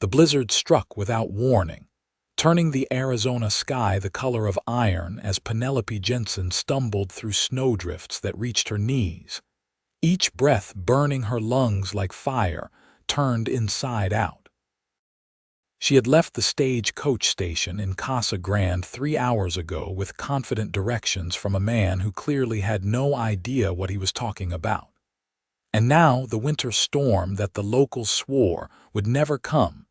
The blizzard struck without warning, turning the Arizona sky the color of iron as Penelope Jensen stumbled through snowdrifts that reached her knees, each breath burning her lungs like fire turned inside out. She had left the stage-coach station in Casa Grande 3 hours ago with confident directions from a man who clearly had no idea what he was talking about. And now the winter storm that the locals swore would never come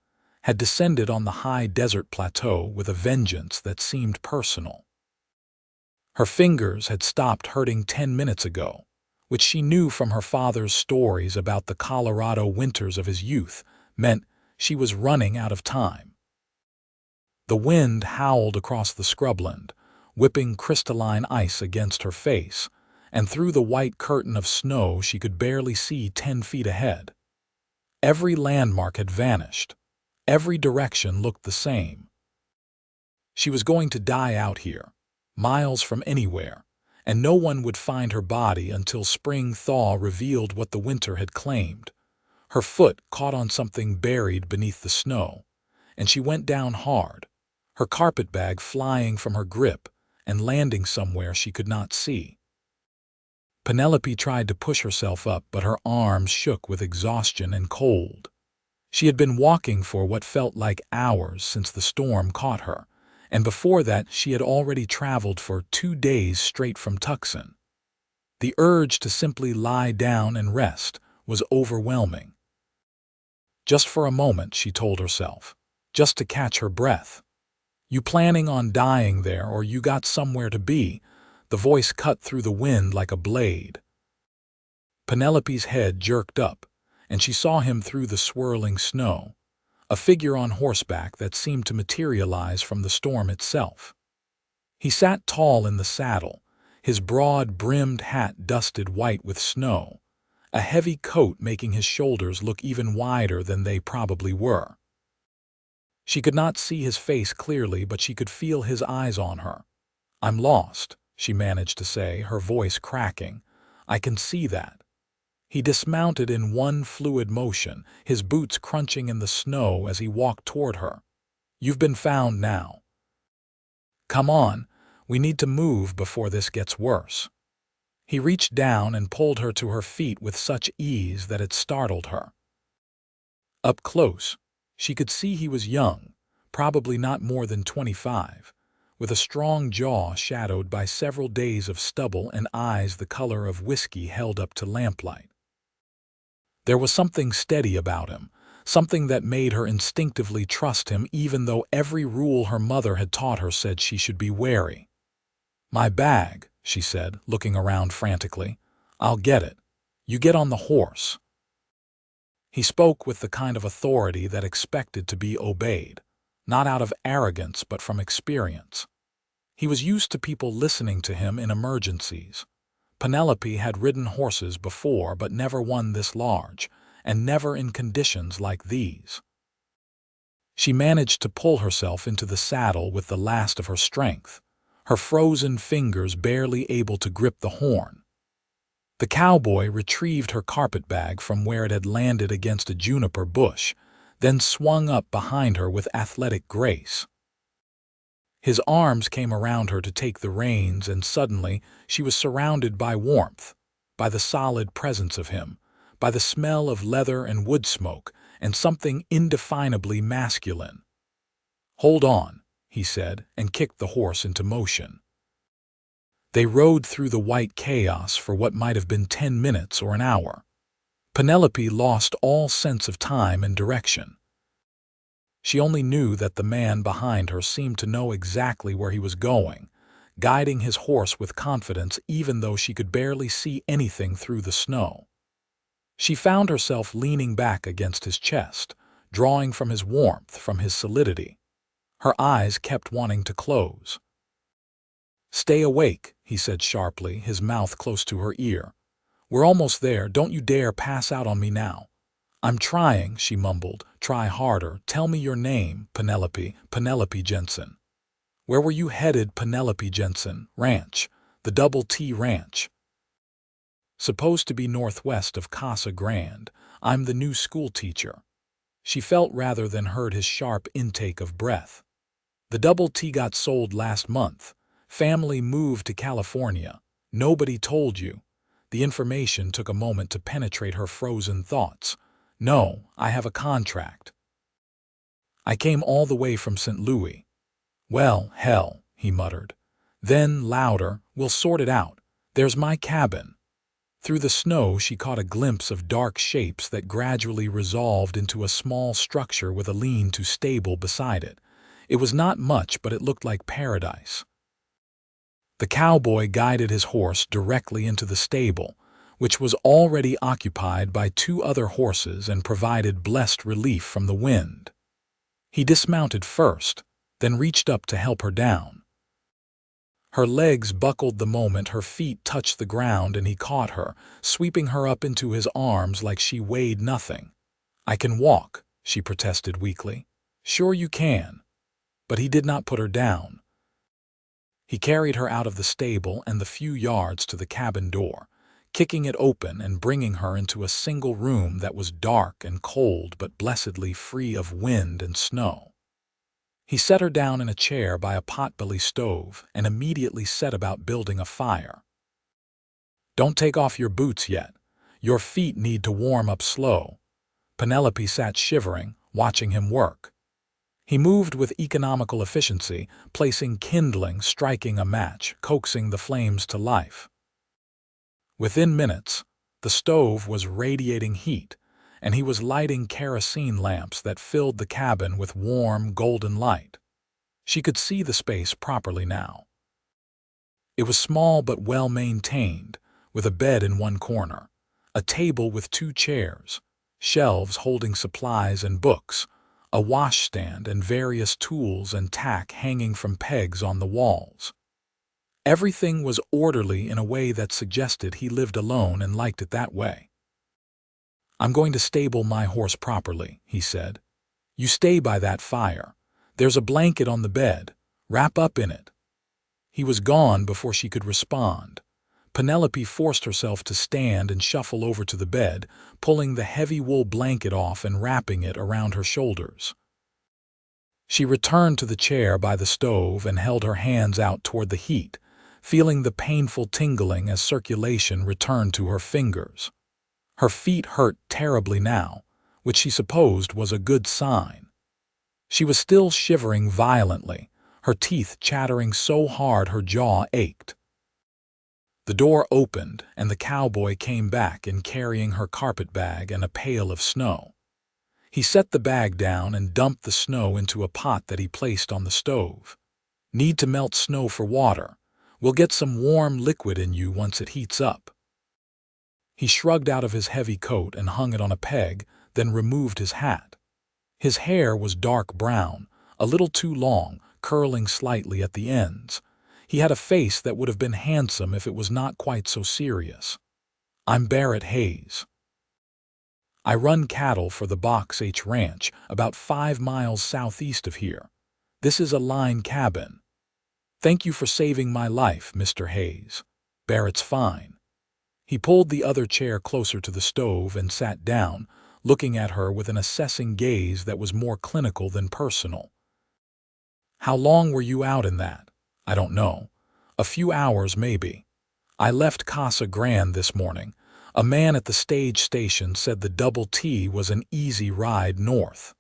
had descended on the high desert plateau with a vengeance that seemed personal. Her fingers had stopped hurting 10 minutes ago, which she knew from her father's stories about the Colorado winters of his youth meant she was running out of time. The wind howled across the scrubland, whipping crystalline ice against her face, and through the white curtain of snow she could barely see 10 feet ahead. Every landmark had vanished. Every direction looked the same. She was going to die out here, miles from anywhere, and no one would find her body until spring thaw revealed what the winter had claimed. Her foot caught on something buried beneath the snow, and she went down hard, her carpetbag flying from her grip and landing somewhere she could not see. Penelope tried to push herself up, but her arms shook with exhaustion and cold. She had been walking for what felt like hours since the storm caught her, and before that she had already traveled for 2 days straight from Tucson. The urge to simply lie down and rest was overwhelming. Just for a moment, she told herself, just to catch her breath. You planning on dying there, or you got somewhere to be? The voice cut through the wind like a blade. Penelope's head jerked up, and she saw him through the swirling snow, a figure on horseback that seemed to materialize from the storm itself. He sat tall in the saddle, his broad-brimmed hat dusted white with snow, a heavy coat making his shoulders look even wider than they probably were. She could not see his face clearly, but she could feel his eyes on her. "I'm lost," she managed to say, her voice cracking. "I can see that." He dismounted in one fluid motion, his boots crunching in the snow as he walked toward her. "You've been found now. Come on, we need to move before this gets worse." He reached down and pulled her to her feet with such ease that it startled her. Up close, she could see he was young, probably not more than 25, with a strong jaw shadowed by several days of stubble and eyes the color of whiskey held up to lamplight. There was something steady about him, something that made her instinctively trust him even though every rule her mother had taught her said she should be wary. "My bag," she said, looking around frantically. "I'll get it. You get on the horse." He spoke with the kind of authority that expected to be obeyed, not out of arrogance but from experience. He was used to people listening to him in emergencies. Penelope had ridden horses before, but never one this large, and never in conditions like these. She managed to pull herself into the saddle with the last of her strength, her frozen fingers barely able to grip the horn. The cowboy retrieved her carpetbag from where it had landed against a juniper bush, then swung up behind her with athletic grace. His arms came around her to take the reins, and suddenly she was surrounded by warmth, by the solid presence of him, by the smell of leather and wood smoke, and something indefinably masculine. "Hold on," he said, and kicked the horse into motion. They rode through the white chaos for what might have been 10 minutes or an hour. Penelope lost all sense of time and direction. She only knew that the man behind her seemed to know exactly where he was going, guiding his horse with confidence even though she could barely see anything through the snow. She found herself leaning back against his chest, drawing from his warmth, from his solidity. Her eyes kept wanting to close. "Stay awake," he said sharply, his mouth close to her ear. "We're almost there. Don't you dare pass out on me now." "I'm trying," she mumbled. "Try harder. Tell me your name." "Penelope. Penelope Jensen." "Where were you headed?" "Penelope Jensen. Ranch. The Double T Ranch. Supposed to be northwest of Casa Grande. I'm the new school teacher." She felt rather than heard his sharp intake of breath. The double T got sold last month. Family moved to California. Nobody told you. The information took a moment to penetrate her frozen thoughts. No, I have a contract. I came all the way from St. Louis. Well, hell, he muttered. Then, louder, we'll sort it out. There's my cabin. Through the snow she caught a glimpse of dark shapes that gradually resolved into a small structure with a lean-to stable beside it. It was not much, but it looked like paradise. The cowboy guided his horse directly into the stable, which was already occupied by 2 other horses and provided blessed relief from the wind. He dismounted first, then reached up to help her down. Her legs buckled the moment her feet touched the ground, and he caught her, sweeping her up into his arms like she weighed nothing. "I can walk," she protested weakly. "Sure you can." But he did not put her down. He carried her out of the stable and the few yards to the cabin door, kicking it open and bringing her into a single room that was dark and cold but blessedly free of wind and snow. He set her down in a chair by a potbelly stove and immediately set about building a fire. "Don't take off your boots yet. Your feet need to warm up slow." Penelope sat shivering, watching him work. He moved with economical efficiency, placing kindling, striking a match, coaxing the flames to life. Within minutes, the stove was radiating heat, and he was lighting kerosene lamps that filled the cabin with warm, golden light. She could see the space properly now. It was small but well-maintained, with a bed in one corner, a table with 2 chairs, shelves holding supplies and books, a washstand and various tools and tack hanging from pegs on the walls. Everything was orderly in a way that suggested he lived alone and liked it that way. "I'm going to stable my horse properly," he said. "You stay by that fire. There's a blanket on the bed. Wrap up in it." He was gone before she could respond. Penelope forced herself to stand and shuffle over to the bed, pulling the heavy wool blanket off and wrapping it around her shoulders. She returned to the chair by the stove and held her hands out toward the heat, feeling the painful tingling as circulation returned to her fingers. Her feet hurt terribly now, which she supposed was a good sign. She was still shivering violently, her teeth chattering so hard her jaw ached. The door opened, and the cowboy came back in carrying her carpet bag and a pail of snow. He set the bag down and dumped the snow into a pot that he placed on the stove. "Need to melt snow for water. We'll get some warm liquid in you once it heats up." He shrugged out of his heavy coat and hung it on a peg, then removed his hat. His hair was dark brown, a little too long, curling slightly at the ends. He had a face that would have been handsome if it was not quite so serious. "I'm Barrett Hayes. I run cattle for the Box H Ranch, about 5 miles southeast of here. This is a line cabin. Thank you for saving my life, Mr. Hayes. Barrett's fine." He pulled the other chair closer to the stove and sat down, looking at her with an assessing gaze that was more clinical than personal. "How long were you out in that?" "I don't know. A few hours, maybe. I left Casa Grande this morning. A man at the stage station said the Double T was an easy ride north."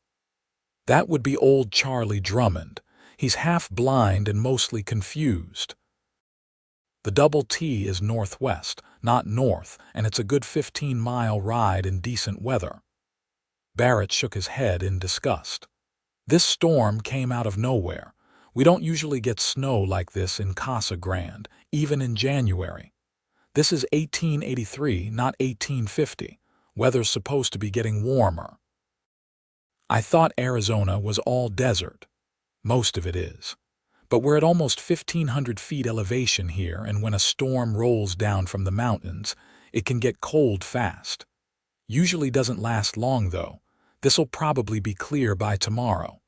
"That would be old Charlie Drummond. He's half blind and mostly confused. The Double T is northwest, not north, and it's a good 15-mile ride in decent weather." Barrett shook his head in disgust. "This storm came out of nowhere. We don't usually get snow like this in Casa Grande, even in January. This is 1883, not 1850. Weather's supposed to be getting warmer." "I thought Arizona was all desert." "Most of it is. But we're at almost 1,500 feet elevation here, and when a storm rolls down from the mountains, it can get cold fast. Usually doesn't last long, though. This'll probably be clear by tomorrow."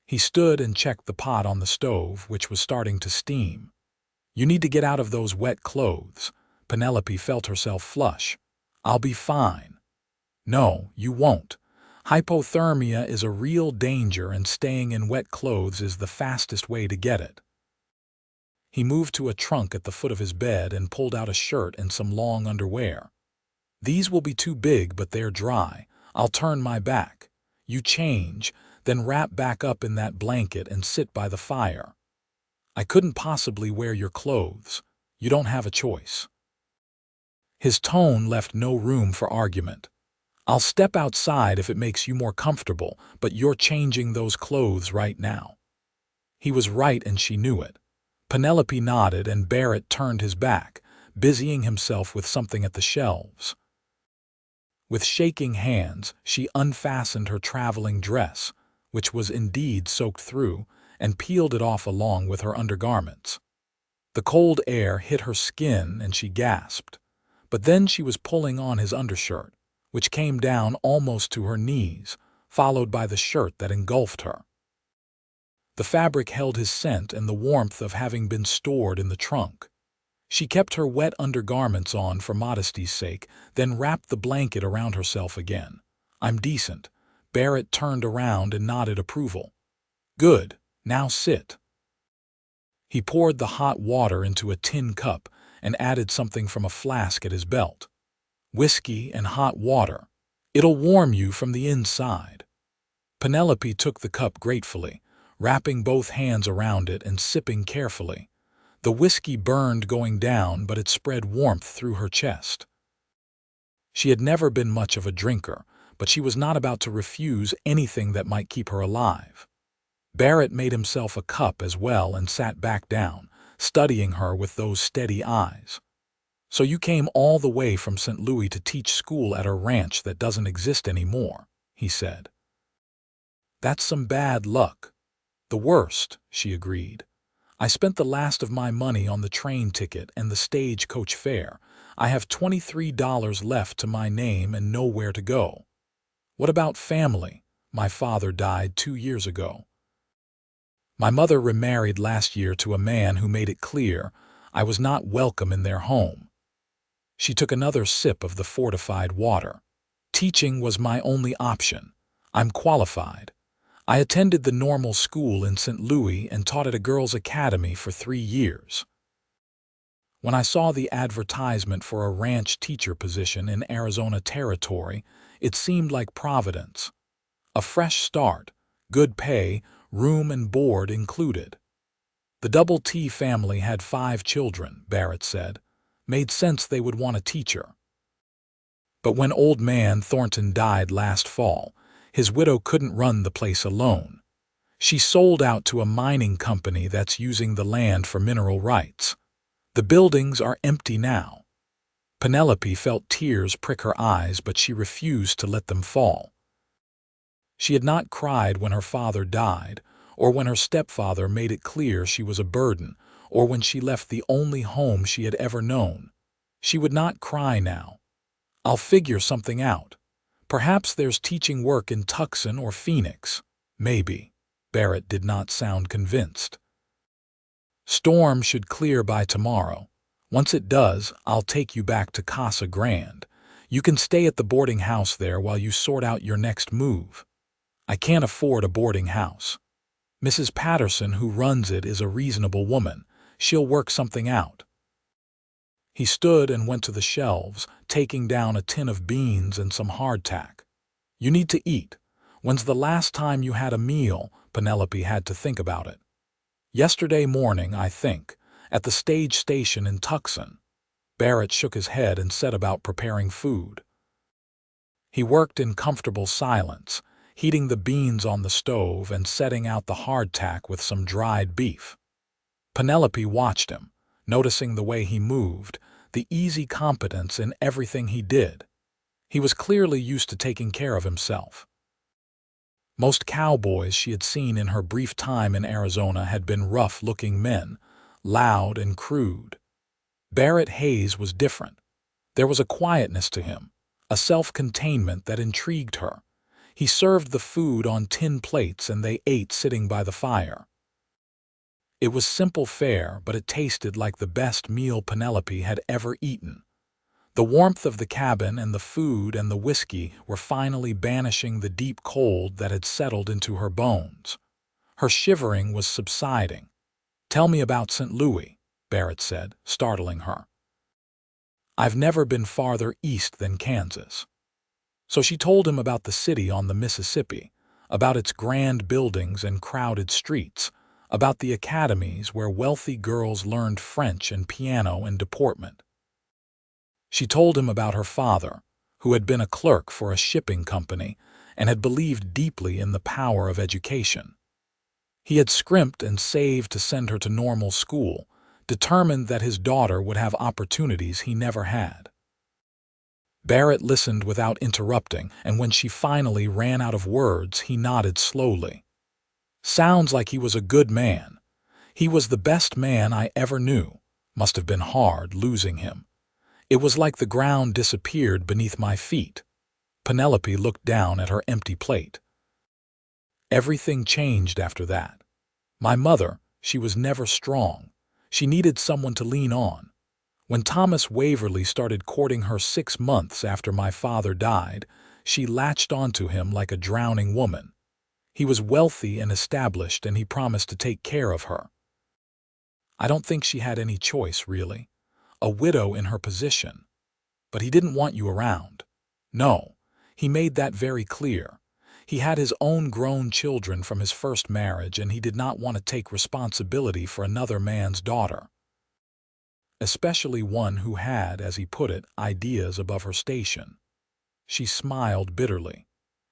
He stood and checked the pot on the stove, which was starting to steam. "You need to get out of those wet clothes." Penelope felt herself flush. "I'll be fine." "No, you won't. Hypothermia is a real danger, and staying in wet clothes is the fastest way to get it. He moved to a trunk at the foot of his bed and pulled out a shirt and some long underwear. These will be too big, but they're dry. I'll turn my back. You change, then wrap back up in that blanket and sit by the fire. I couldn't possibly wear your clothes. You don't have a choice. His tone left no room for argument. I'll step outside if it makes you more comfortable, but you're changing those clothes right now. He was right, and she knew it. Penelope nodded, and Barrett turned his back, busying himself with something at the shelves. With shaking hands, she unfastened her traveling dress, which was indeed soaked through, and peeled it off along with her undergarments. The cold air hit her skin and she gasped, but then she was pulling on his undershirt, which came down almost to her knees, followed by the shirt that engulfed her. The fabric held his scent and the warmth of having been stored in the trunk. She kept her wet undergarments on for modesty's sake, then wrapped the blanket around herself again. I'm decent. Barrett turned around and nodded approval. Good. Now sit. He poured the hot water into a tin cup and added something from a flask at his belt. Whiskey and hot water. It'll warm you from the inside. Penelope took the cup gratefully, wrapping both hands around it and sipping carefully. The whiskey burned going down, but it spread warmth through her chest. She had never been much of a drinker, but she was not about to refuse anything that might keep her alive. Barrett made himself a cup as well and sat back down, studying her with those steady eyes. So you came all the way from St. Louis to teach school at a ranch that doesn't exist anymore, he said. That's some bad luck. The worst, she agreed. I spent the last of my money on the train ticket and the stagecoach fare. I have $23 left to my name and nowhere to go. What about family? My father died 2 years ago. My mother remarried last year to a man who made it clear I was not welcome in their home. She took another sip of the fortified water. Teaching was my only option. I'm qualified. I attended the normal school in St. Louis and taught at a girls' academy for 3 years. When I saw the advertisement for a ranch teacher position in Arizona Territory, it seemed like Providence. A fresh start, good pay, room and board included. The Double T family had 5 children, Barrett said. Made sense they would want a teacher. But when old man Thornton died last fall, his widow couldn't run the place alone. She sold out to a mining company that's using the land for mineral rights. The buildings are empty now. Penelope felt tears prick her eyes, but she refused to let them fall. She had not cried when her father died, or when her stepfather made it clear she was a burden, or when she left the only home she had ever known. She would not cry now. I'll figure something out. Perhaps there's teaching work in Tucson or Phoenix. Maybe. Barrett did not sound convinced. Storm should clear by tomorrow. Once it does, I'll take you back to Casa Grande. You can stay at the boarding house there while you sort out your next move. I can't afford a boarding house. Mrs. Patterson, who runs it, is a reasonable woman. She'll work something out. He stood and went to the shelves, taking down a tin of beans and some hardtack. You need to eat. When's the last time you had a meal? Penelope had to think about it. Yesterday morning, I think, at the stage station in Tucson. Barrett shook his head and set about preparing food. He worked in comfortable silence, heating the beans on the stove and setting out the hardtack with some dried beef. Penelope watched him, noticing the way he moved, the easy competence in everything he did. He was clearly used to taking care of himself. Most cowboys she had seen in her brief time in Arizona had been rough-looking men, loud and crude. Barrett Hayes was different. There was a quietness to him, a self-containment that intrigued her. He served the food on tin plates and they ate sitting by the fire. It was simple fare, but it tasted like the best meal Penelope had ever eaten. The warmth of the cabin and the food and the whiskey were finally banishing the deep cold that had settled into her bones. Her shivering was subsiding. "Tell me about St. Louis," Barrett said, startling her. "I've never been farther east than Kansas." So she told him about the city on the Mississippi, about its grand buildings and crowded streets, about the academies where wealthy girls learned French and piano and deportment. She told him about her father, who had been a clerk for a shipping company and had believed deeply in the power of education. He had scrimped and saved to send her to normal school, determined that his daughter would have opportunities he never had. Barrett listened without interrupting, and when she finally ran out of words, he nodded slowly. "Sounds like he was a good man. He was the best man I ever knew. Must have been hard losing him. It was like the ground disappeared beneath my feet." Penelope looked down at her empty plate. "Everything changed after that. My mother, she was never strong. She needed someone to lean on. When Thomas Waverly started courting her 6 months after my father died, she latched onto him like a drowning woman. He was wealthy and established, and he promised to take care of her. I don't think she had any choice, really. A widow in her position. But he didn't want you around. No, he made that very clear. He had his own grown children from his first marriage, and he did not want to take responsibility for another man's daughter. Especially one who had, as he put it, ideas above her station." She smiled bitterly.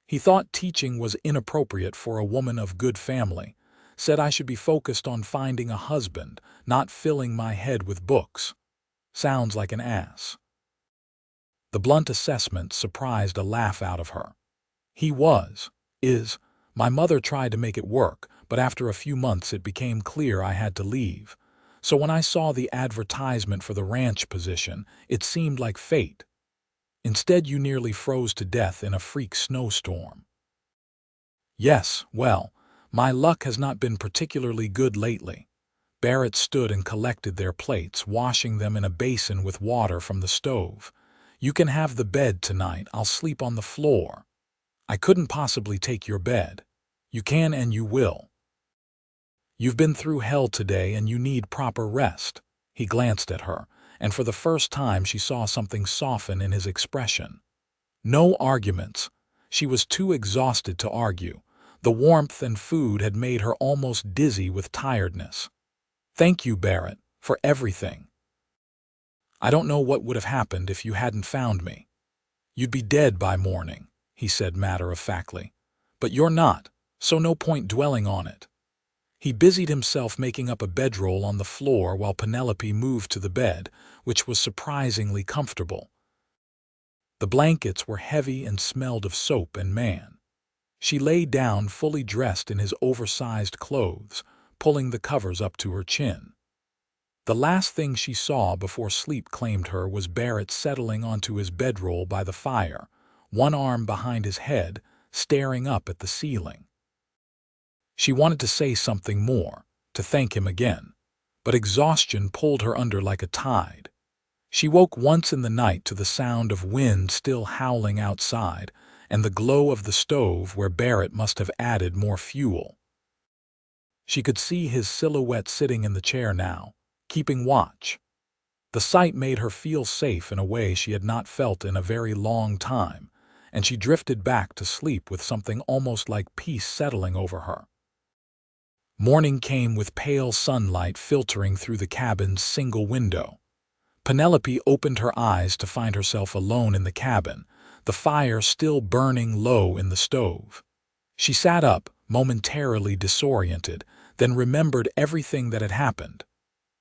"He thought teaching was inappropriate for a woman of good family, said I should be focused on finding a husband, not filling my head with books. Sounds like an ass." The blunt assessment surprised a laugh out of her. "He is. My mother tried to make it work, but after a few months it became clear I had to leave. So when I saw the advertisement for the ranch position, it seemed like fate. Instead, you nearly froze to death in a freak snowstorm." "Yes, well, my luck has not been particularly good lately." Barrett stood and collected their plates, washing them in a basin with water from the stove. "You can have the bed tonight. I'll sleep on the floor." "I couldn't possibly take your bed." "You can and you will. You've been through hell today and you need proper rest." He glanced at her, and for the first time she saw something soften in his expression. No arguments. She was too exhausted to argue. The warmth and food had made her almost dizzy with tiredness. "Thank you, Barrett, for everything. I don't know what would have happened if you hadn't found me." "You'd be dead by morning," he said matter-of-factly. "But you're not, so no point dwelling on it." He busied himself making up a bedroll on the floor while Penelope moved to the bed, which was surprisingly comfortable. The blankets were heavy and smelled of soap and man. She lay down fully dressed in his oversized clothes, pulling the covers up to her chin. The last thing she saw before sleep claimed her was Barrett settling onto his bedroll by the fire, one arm behind his head, staring up at the ceiling. She wanted to say something more, to thank him again, but exhaustion pulled her under like a tide. She woke once in the night to the sound of wind still howling outside and the glow of the stove where Barrett must have added more fuel. She could see his silhouette sitting in the chair now, keeping watch. The sight made her feel safe in a way she had not felt in a very long time, and she drifted back to sleep with something almost like peace settling over her. Morning came with pale sunlight filtering through the cabin's single window. Penelope opened her eyes to find herself alone in the cabin, the fire still burning low in the stove. She sat up, momentarily disoriented, then remembered everything that had happened.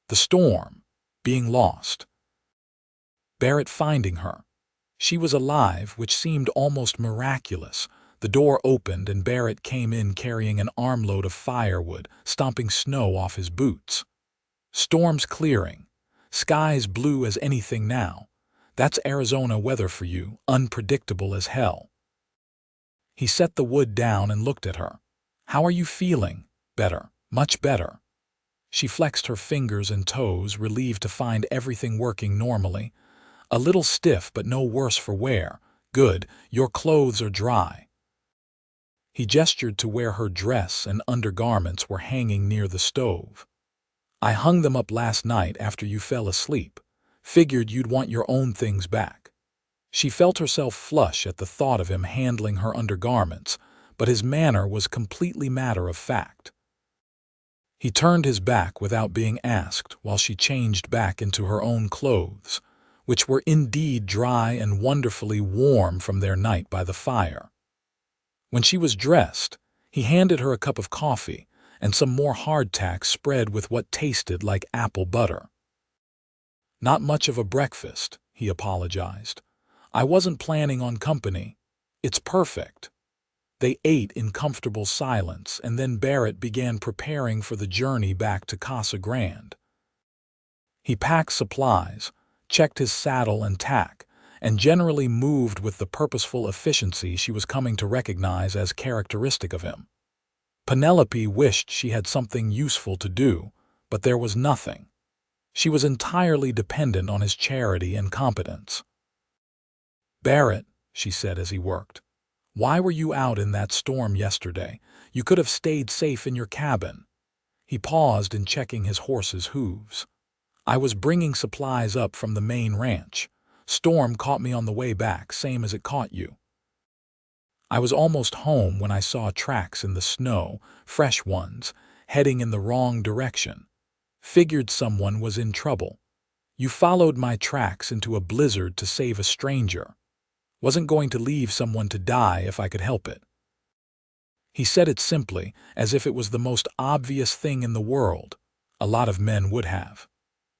The storm, being lost, Barrett finding her. She was alive, which seemed almost miraculous. The door opened and Barrett came in carrying an armload of firewood, stomping snow off his boots. Storms clearing. Skies blue as anything now. That's Arizona weather for you, unpredictable as hell. He set the wood down and looked at her. "How are you feeling?" "Better, much better." She flexed her fingers and toes, relieved to find everything working normally. A little stiff, but no worse for wear. Good, your clothes are dry. He gestured to where her dress and undergarments were hanging near the stove. I hung them up last night after you fell asleep. Figured you'd want your own things back. She felt herself flush at the thought of him handling her undergarments, but his manner was completely matter of fact. He turned his back without being asked while she changed back into her own clothes, which were indeed dry and wonderfully warm from their night by the fire. When she was dressed, he handed her a cup of coffee and some more hardtack spread with what tasted like apple butter. Not much of a breakfast, he apologized. I wasn't planning on company. It's perfect. They ate in comfortable silence, and then Barrett began preparing for the journey back to Casa Grande. He packed supplies, checked his saddle and tack, and generally moved with the purposeful efficiency she was coming to recognize as characteristic of him. Penelope wished she had something useful to do, but there was nothing. She was entirely dependent on his charity and competence. "Barrett," she said as he worked, "why were you out in that storm yesterday? You could have stayed safe in your cabin." He paused in checking his horse's hooves. "I was bringing supplies up from the main ranch. Storm caught me on the way back, same as it caught you. I was almost home when I saw tracks in the snow, fresh ones, heading in the wrong direction. Figured someone was in trouble. You followed my tracks into a blizzard to save a stranger. Wasn't going to leave someone to die if I could help it." He said it simply, as if it was the most obvious thing in the world. A lot of men would have.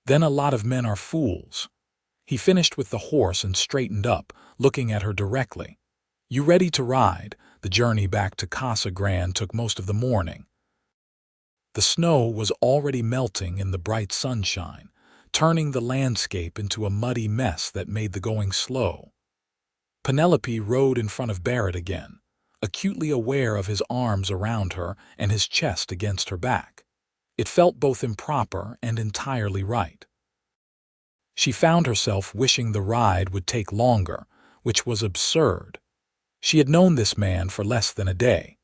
Then a lot of men are fools. He finished with the horse and straightened up, looking at her directly. "You ready to ride?" The journey back to Casa Grande took most of the morning. The snow was already melting in the bright sunshine, turning the landscape into a muddy mess that made the going slow. Penelope rode in front of Barrett again, acutely aware of his arms around her and his chest against her back. It felt both improper and entirely right. She found herself wishing the ride would take longer, which was absurd. She had known this man for less than a day.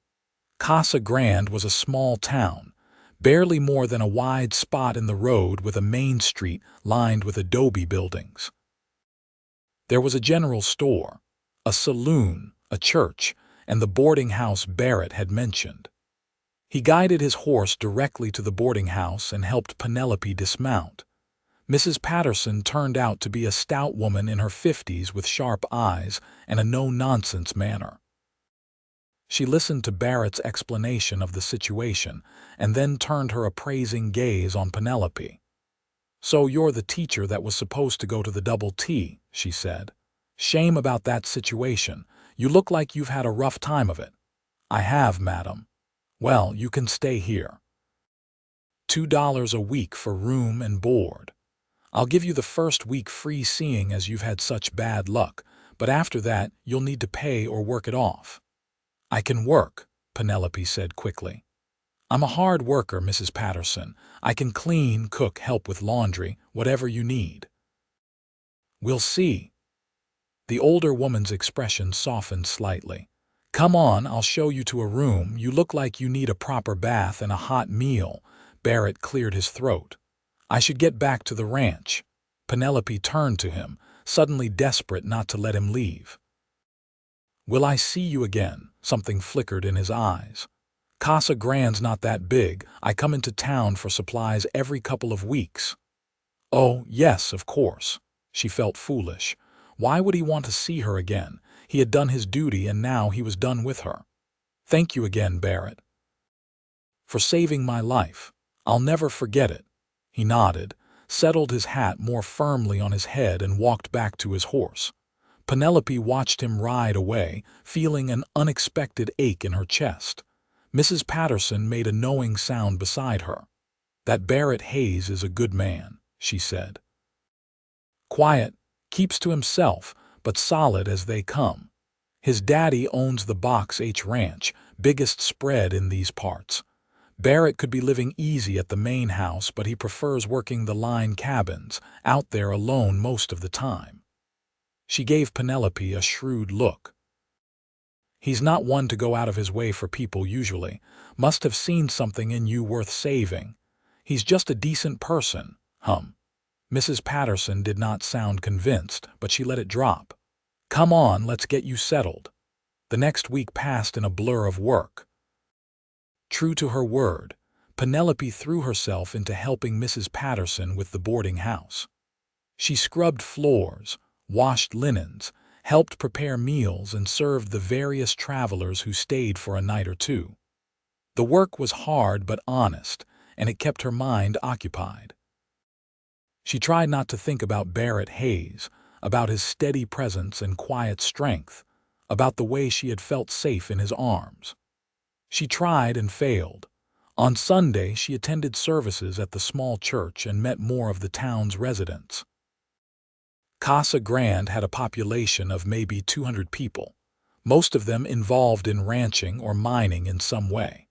Casa Grande was a small town, barely more than a wide spot in the road with a main street lined with adobe buildings. There was a general store, a saloon, a church, and the boarding house Barrett had mentioned. He guided his horse directly to the boarding house and helped Penelope dismount. Mrs. Patterson turned out to be a stout woman in her 50s with sharp eyes and a no-nonsense manner. She listened to Barrett's explanation of the situation and then turned her appraising gaze on Penelope. "So you're the teacher that was supposed to go to the Double T," she said. "Shame about that situation. You look like you've had a rough time of it." "I have, madam." "Well, you can stay here. $2 a week for room and board. I'll give you the first week free seeing as you've had such bad luck, but after that you'll need to pay or work it off." "I can work," Penelope said quickly. "I'm a hard worker, Mrs. Patterson. I can clean, cook, help with laundry, whatever you need." "We'll see." The older woman's expression softened slightly. "Come on, I'll show you to a room. You look like you need a proper bath and a hot meal." Barrett cleared his throat. "I should get back to the ranch." Penelope turned to him, suddenly desperate not to let him leave. "Will I see you again?" Something flickered in his eyes. "Casa Grande's not that big. I come into town for supplies every couple of weeks." "Oh, yes, of course." She felt foolish. Why would he want to see her again? He had done his duty and now he was done with her. "Thank you again, Barrett, for saving my life. I'll never forget it." He nodded, settled his hat more firmly on his head and walked back to his horse. Penelope watched him ride away, feeling an unexpected ache in her chest. Mrs. Patterson made a knowing sound beside her. "That Barrett Hayes is a good man," she said. "Quiet, keeps to himself, but solid as they come. His daddy owns the Box H Ranch, biggest spread in these parts. Barrett could be living easy at the main house, but he prefers working the line cabins, out there alone most of the time. She gave Penelope a shrewd look. "He's not one to go out of his way for people usually. Must have seen something in you worth saving. He's just a decent person, hum." Mrs. Patterson did not sound convinced, but she let it drop. "Come on, let's get you settled." The next week passed in a blur of work. True to her word, Penelope threw herself into helping Mrs. Patterson with the boarding house. She scrubbed floors, washed linens, helped prepare meals, and served the various travelers who stayed for a night or two. The work was hard but honest, and it kept her mind occupied. She tried not to think about Barrett Hayes, about his steady presence and quiet strength, about the way she had felt safe in his arms. She tried and failed. On Sunday, she attended services at the small church and met more of the town's residents. Casa Grande had a population of maybe 200 people, most of them involved in ranching or mining in some way.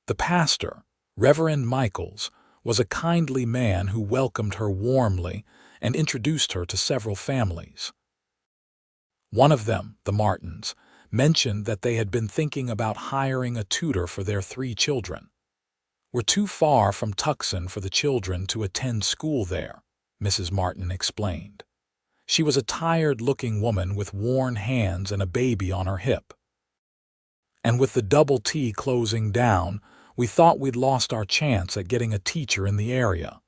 The pastor, Reverend Michaels, was a kindly man who welcomed her warmly and introduced her to several families. One of them, the Martins, mentioned that they had been thinking about hiring a tutor for their 3 children. "We're too far from Tucson for the children to attend school there," Mrs. Martin explained. She was a tired-looking woman with worn hands and a baby on her hip. "And with the Double T closing down, we thought we'd lost our chance at getting a teacher in the area.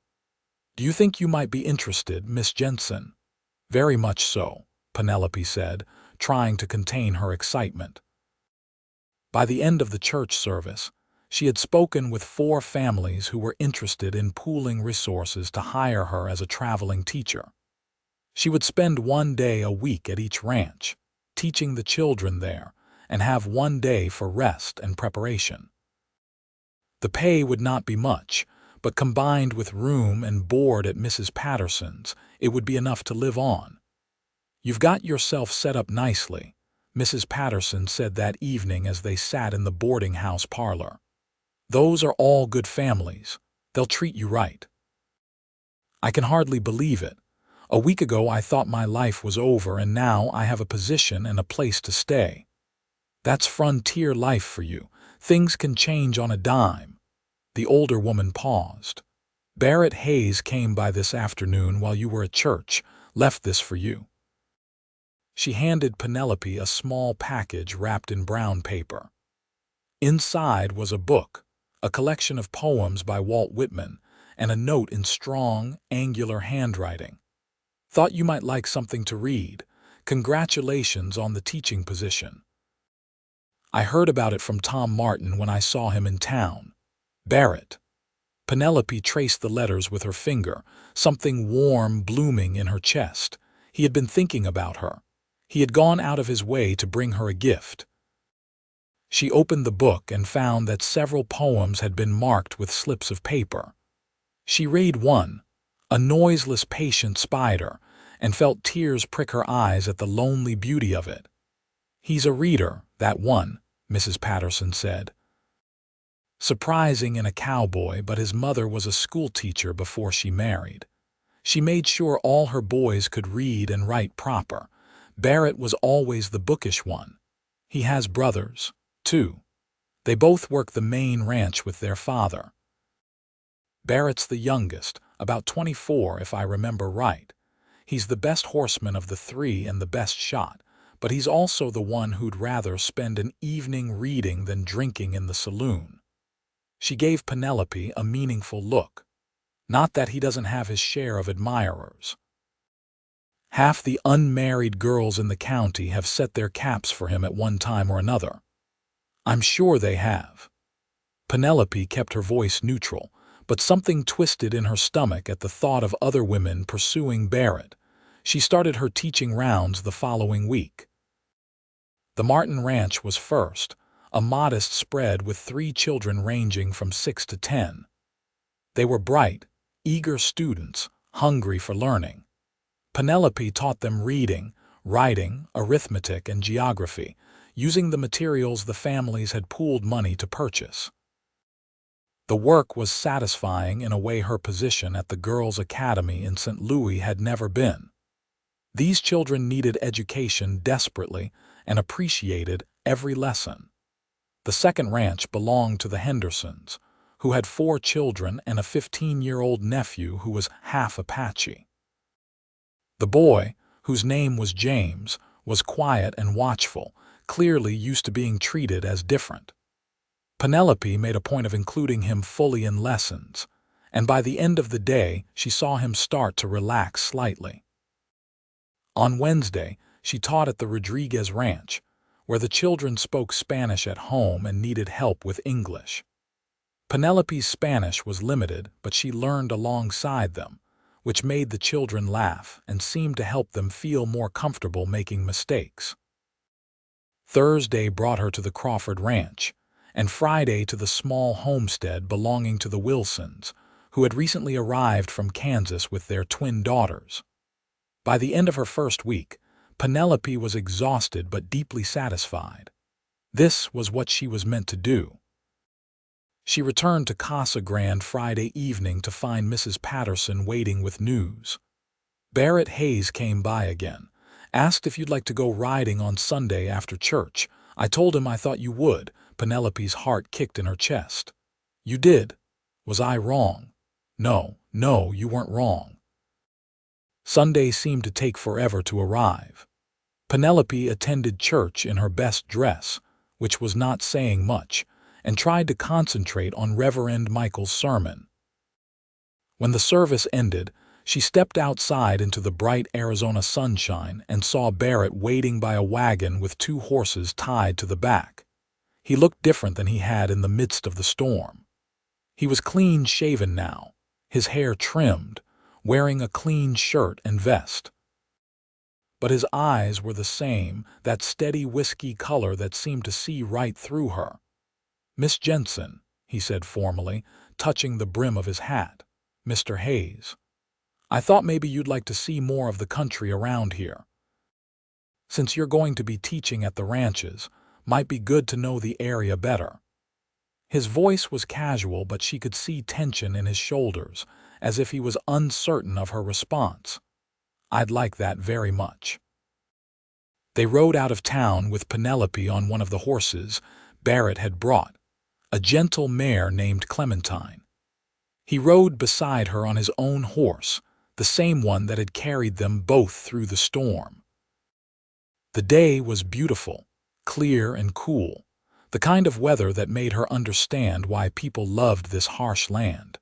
Do you think you might be interested, Miss Jensen?" "Very much so," Penelope said, trying to contain her excitement. By the end of the church service, she had spoken with 4 families who were interested in pooling resources to hire her as a traveling teacher. She would spend 1 day a week at each ranch, teaching the children there, and have 1 day for rest and preparation. The pay would not be much, but combined with room and board at Mrs. Patterson's, it would be enough to live on. "You've got yourself set up nicely," Mrs. Patterson said that evening as they sat in the boarding house parlor. "Those are all good families. They'll treat you right." "I can hardly believe it. A week ago I thought my life was over, and now I have a position and a place to stay." "That's frontier life for you. Things can change on a dime." The older woman paused. "Barrett Hayes came by this afternoon while you were at church, left this for you." She handed Penelope a small package wrapped in brown paper. Inside was a book, a collection of poems by Walt Whitman, and a note in strong, angular handwriting. "Thought you might like something to read. Congratulations on the teaching position. I heard about it from Tom Martin when I saw him in town. Barrett." Penelope traced the letters with her finger, something warm blooming in her chest. He had been thinking about her. He had gone out of his way to bring her a gift. She opened the book and found that several poems had been marked with slips of paper. She read one, "A noiseless patient spider," and felt tears prick her eyes at the lonely beauty of it. "He's a reader, that one," Mrs. Patterson said. Surprising in a cowboy, but his mother was a schoolteacher before she married. She made sure all her boys could read and write proper. Barrett was always the bookish one. He has brothers, too. They both work the main ranch with their father. Barrett's the youngest, about 24 if I remember right. He's the best horseman of the 3 and the best shot, but he's also the one who'd rather spend an evening reading than drinking in the saloon. She gave Penelope a meaningful look. Not that he doesn't have his share of admirers. Half the unmarried girls in the county have set their caps for him at one time or another. I'm sure they have. Penelope kept her voice neutral, but something twisted in her stomach at the thought of other women pursuing Barrett. She started her teaching rounds the following week. The Martin Ranch was first, a modest spread with 3 children ranging from 6 to 10. They were bright, eager students, hungry for learning. Penelope taught them reading, writing, arithmetic, and geography, using the materials the families had pooled money to purchase. The work was satisfying in a way her position at the Girls' Academy in St. Louis had never been. These children needed education desperately and appreciated every lesson. The second ranch belonged to the Hendersons, who had 4 children and a 15-year-old nephew who was half Apache. The boy, whose name was James, was quiet and watchful, clearly used to being treated as different. Penelope made a point of including him fully in lessons, and by the end of the day she saw him start to relax slightly. On Wednesday, she taught at the Rodriguez Ranch, where the children spoke Spanish at home and needed help with English. Penelope's Spanish was limited, but she learned alongside them, which made the children laugh and seemed to help them feel more comfortable making mistakes. Thursday brought her to the Crawford Ranch, and Friday to the small homestead belonging to the Wilsons, who had recently arrived from Kansas with their twin daughters. By the end of her first week, Penelope was exhausted but deeply satisfied. This was what she was meant to do. She returned to Casa Grande Friday evening to find Mrs. Patterson waiting with news. Barrett Hayes came by again, asked if you'd like to go riding on Sunday after church. I told him I thought you would. Penelope's heart kicked in her chest. You did? Was I wrong? No, you weren't wrong. Sunday seemed to take forever to arrive. Penelope attended church in her best dress, which was not saying much, and tried to concentrate on Reverend Michael's sermon. When the service ended, she stepped outside into the bright Arizona sunshine and saw Barrett waiting by a wagon with 2 horses tied to the back. He looked different than he had in the midst of the storm. He was clean-shaven now, his hair trimmed, wearing a clean shirt and vest. But his eyes were the same, that steady whiskey color that seemed to see right through her. "Miss Jensen," he said formally, touching the brim of his hat. "Mr. Hayes. I thought maybe you'd like to see more of the country around here. Since you're going to be teaching at the ranches, might be good to know the area better." His voice was casual, but she could see tension in his shoulders, as if he was uncertain of her response. "I'd like that very much." They rode out of town with Penelope on one of the horses Barrett had brought, a gentle mare named Clementine. He rode beside her on his own horse, the same one that had carried them both through the storm. The day was beautiful, clear and cool, the kind of weather that made her understand why people loved this harsh land.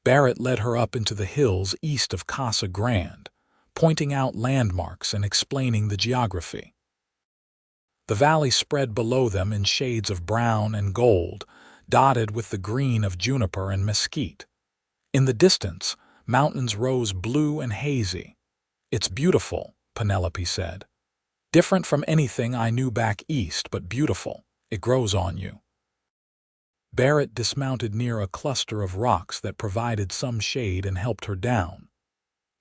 Barrett led her up into the hills east of Casa Grande, pointing out landmarks and explaining the geography. The valley spread below them in shades of brown and gold, dotted with the green of juniper and mesquite. In the distance, mountains rose blue and hazy. "It's beautiful," Penelope said. "Different from anything I knew back east, but beautiful. It grows on you." Barrett dismounted near a cluster of rocks that provided some shade and helped her down.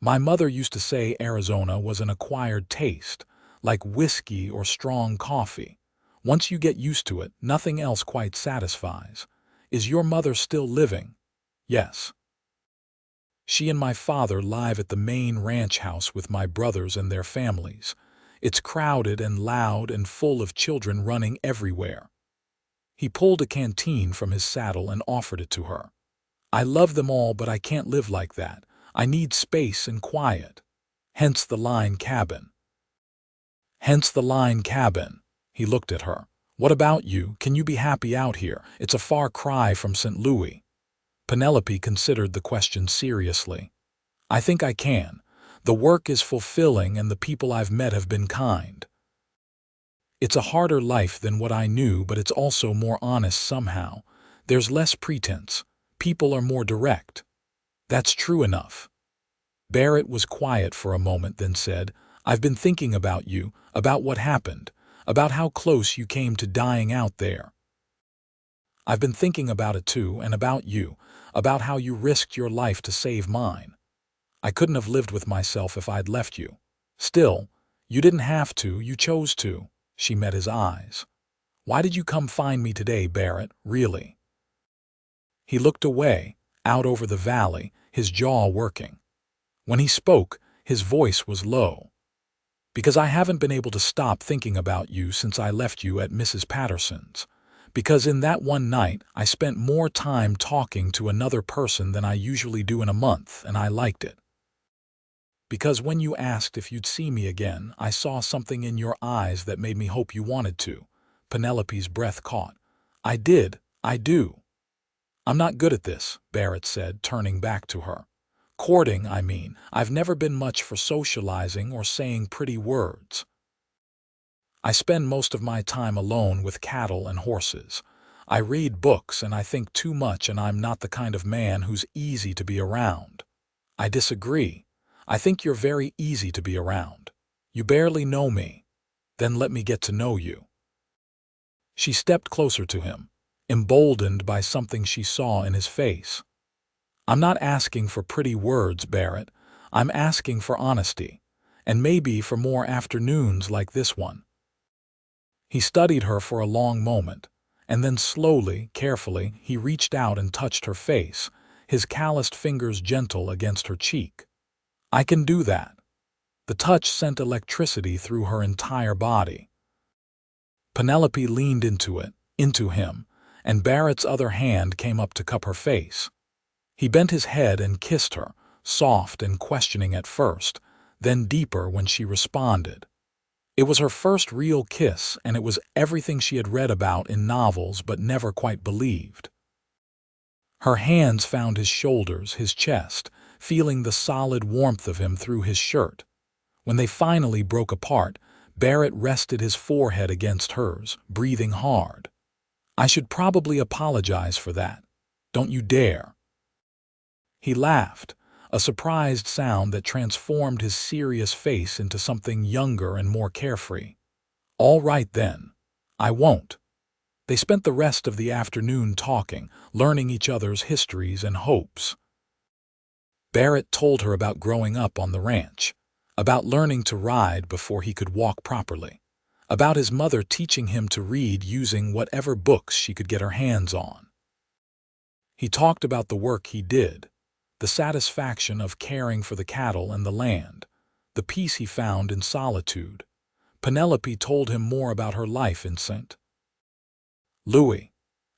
"My mother used to say Arizona was an acquired taste, like whiskey or strong coffee. Once you get used to it, nothing else quite satisfies. Is your mother still living?" "Yes. She and my father live at the main ranch house with my brothers and their families. It's crowded and loud and full of children running everywhere." He pulled a canteen from his saddle and offered it to her. "I love them all, but I can't live like that. I need space and quiet. Hence the line cabin." "Hence the line cabin." He looked at her. "What about you? Can you be happy out here? It's a far cry from St. Louis." Penelope considered the question seriously. "I think I can. The work is fulfilling and the people I've met have been kind. It's a harder life than what I knew, but it's also more honest somehow. There's less pretense. People are more direct." "That's true enough." Barrett was quiet for a moment, then said, "I've been thinking about you, about what happened, about how close you came to dying out there. I've been thinking about it too, and about you, about how you risked your life to save mine. I couldn't have lived with myself if I'd left you. Still, you didn't have to, you chose to." She met his eyes. "Why did you come find me today, Barrett, really?" He looked away, out over the valley, his jaw working. When he spoke, his voice was low. Because I haven't been able to stop thinking about you since I left you at Mrs. Patterson's. Because in that one night, I spent more time talking to another person than I usually do in a month, and I liked it. Because when you asked if you'd see me again, I saw something in your eyes that made me hope you wanted to. Penelope's breath caught. I did. I do. I'm not good at this, Barrett said, turning back to her. Courting, I mean. I've never been much for socializing or saying pretty words. I spend most of my time alone with cattle and horses. I read books and I think too much, and I'm not the kind of man who's easy to be around. I disagree. I think you're very easy to be around. You barely know me. Then let me get to know you. She stepped closer to him, emboldened by something she saw in his face. I'm not asking for pretty words, Barrett. I'm asking for honesty, and maybe for more afternoons like this one. He studied her for a long moment, and then slowly, carefully, he reached out and touched her face, his calloused fingers gentle against her cheek. I can do that. The touch sent electricity through her entire body. Penelope leaned into him, and Barrett's other hand came up to cup her face. He bent his head and kissed her, soft and questioning at first, then deeper when she responded. It was her first real kiss, and it was everything she had read about in novels but never quite believed. Her hands found his shoulders, his chest, feeling the solid warmth of him through his shirt. When they finally broke apart, Barrett rested his forehead against hers, breathing hard. I should probably apologize for that. Don't you dare. He laughed, a surprised sound that transformed his serious face into something younger and more carefree. All right then. I won't. They spent the rest of the afternoon talking, learning each other's histories and hopes. Barrett told her about growing up on the ranch, about learning to ride before he could walk properly, about his mother teaching him to read using whatever books she could get her hands on. He talked about the work he did, the satisfaction of caring for the cattle and the land, the peace he found in solitude. Penelope told him more about her life in St. Louis,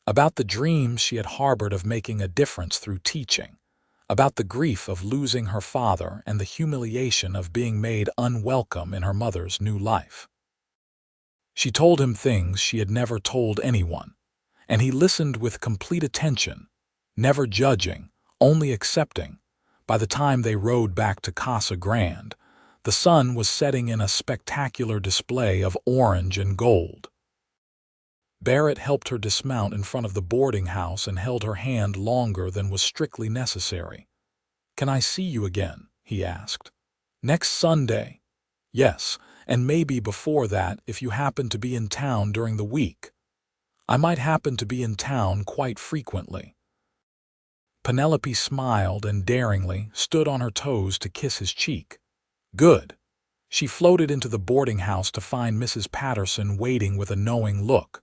about the dreams she had harbored of making a difference through teaching, about the grief of losing her father and the humiliation of being made unwelcome in her mother's new life. She told him things she had never told anyone, and he listened with complete attention, never judging, only accepting. By the time they rode back to Casa Grande, the sun was setting in a spectacular display of orange and gold. Barrett helped her dismount in front of the boarding house and held her hand longer than was strictly necessary. Can I see you again? He asked. Next Sunday? Yes, and maybe before that if you happen to be in town during the week. I might happen to be in town quite frequently. Penelope smiled and daringly stood on her toes to kiss his cheek. Good. She floated into the boarding house to find Mrs. Patterson waiting with a knowing look.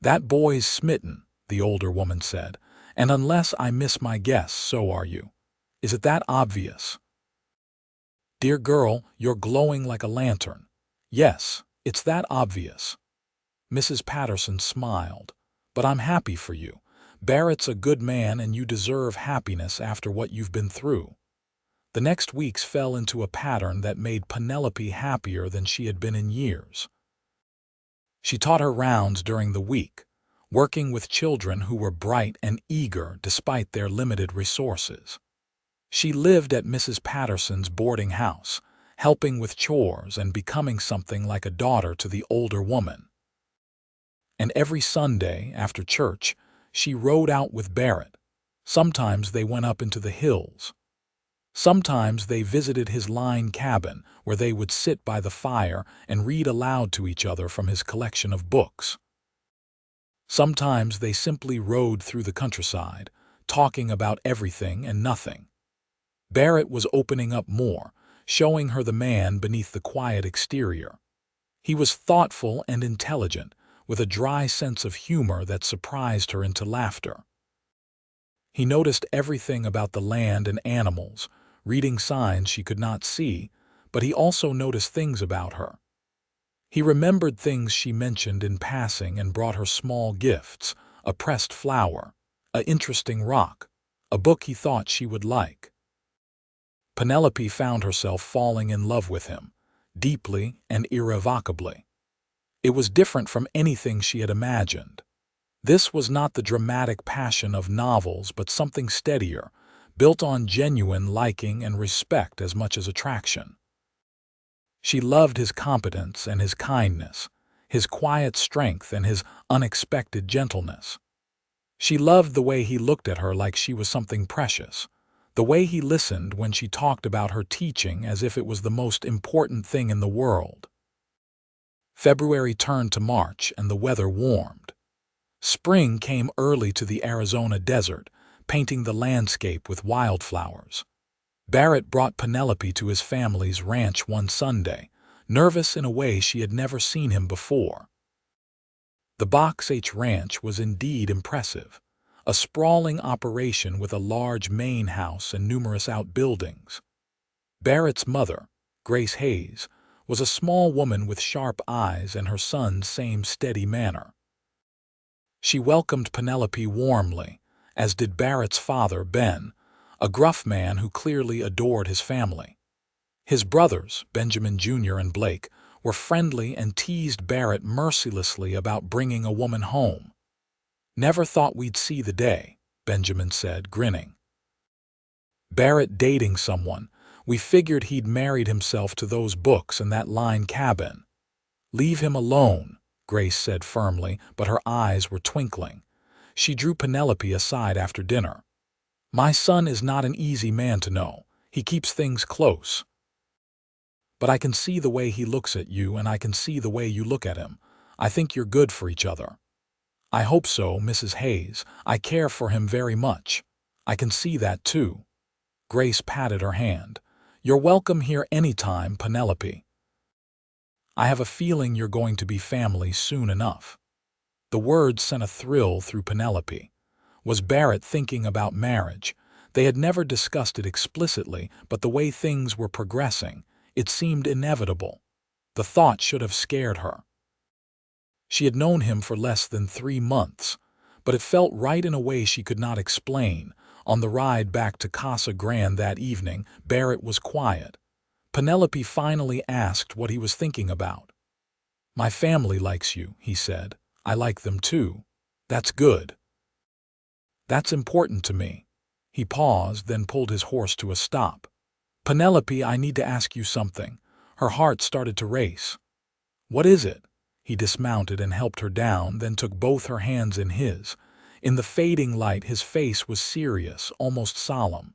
That boy's smitten, the older woman said, and unless I miss my guess, so are you. Is it that obvious? Dear girl, you're glowing like a lantern. Yes, it's that obvious. Mrs. Patterson smiled. But I'm happy for you. Barrett's a good man and you deserve happiness after what you've been through. The next weeks fell into a pattern that made Penelope happier than she had been in years. She taught her rounds during the week, working with children who were bright and eager despite their limited resources. She lived at Mrs. Patterson's boarding house, helping with chores and becoming something like a daughter to the older woman. And every Sunday, after church, she rode out with Barrett. Sometimes they went up into the hills. Sometimes they visited his line cabin, where they would sit by the fire and read aloud to each other from his collection of books. Sometimes they simply rode through the countryside, talking about everything and nothing. Barrett was opening up more, showing her the man beneath the quiet exterior. He was thoughtful and intelligent, with a dry sense of humor that surprised her into laughter. He noticed everything about the land and animals, reading signs she could not see, but he also noticed things about her. He remembered things she mentioned in passing and brought her small gifts, a pressed flower, an interesting rock, a book he thought she would like. Penelope found herself falling in love with him, deeply and irrevocably. It was different from anything she had imagined. This was not the dramatic passion of novels, but something steadier, built on genuine liking and respect as much as attraction. She loved his competence and his kindness, his quiet strength and his unexpected gentleness. She loved the way he looked at her like she was something precious, the way he listened when she talked about her teaching as if it was the most important thing in the world. February turned to March and the weather warmed. Spring came early to the Arizona desert, painting the landscape with wildflowers. Barrett brought Penelope to his family's ranch one Sunday, nervous in a way she had never seen him before. The Box H Ranch was indeed impressive, a sprawling operation with a large main house and numerous outbuildings. Barrett's mother, Grace Hayes, was a small woman with sharp eyes and her son's same steady manner. She welcomed Penelope warmly, as did Barrett's father, Ben, a gruff man who clearly adored his family. His brothers, Benjamin Jr. and Blake, were friendly and teased Barrett mercilessly about bringing a woman home. "Never thought we'd see the day," Benjamin said, grinning. "Barrett dating someone. We figured he'd married himself to those books and that line cabin." "Leave him alone," Grace said firmly, but her eyes were twinkling. She drew Penelope aside after dinner. "My son is not an easy man to know. He keeps things close. But I can see the way he looks at you, and I can see the way you look at him. I think you're good for each other." "I hope so, Mrs. Hayes. I care for him very much." "I can see that, too." Grace patted her hand. "You're welcome here anytime, Penelope. I have a feeling you're going to be family soon enough." The words sent a thrill through Penelope. Was Barrett thinking about marriage? They had never discussed it explicitly, but the way things were progressing, it seemed inevitable. The thought should have scared her. She had known him for less than 3 months, but it felt right in a way she could not explain. On the ride back to Casa Grande that evening, Barrett was quiet. Penelope finally asked what he was thinking about. "My family likes you," he said. "I like them too." "That's good." "That's important to me." He paused, then pulled his horse to a stop. "Penelope, I need to ask you something." Her heart started to race. "What is it?" He dismounted and helped her down, then took both her hands in his. In the fading light, his face was serious, almost solemn.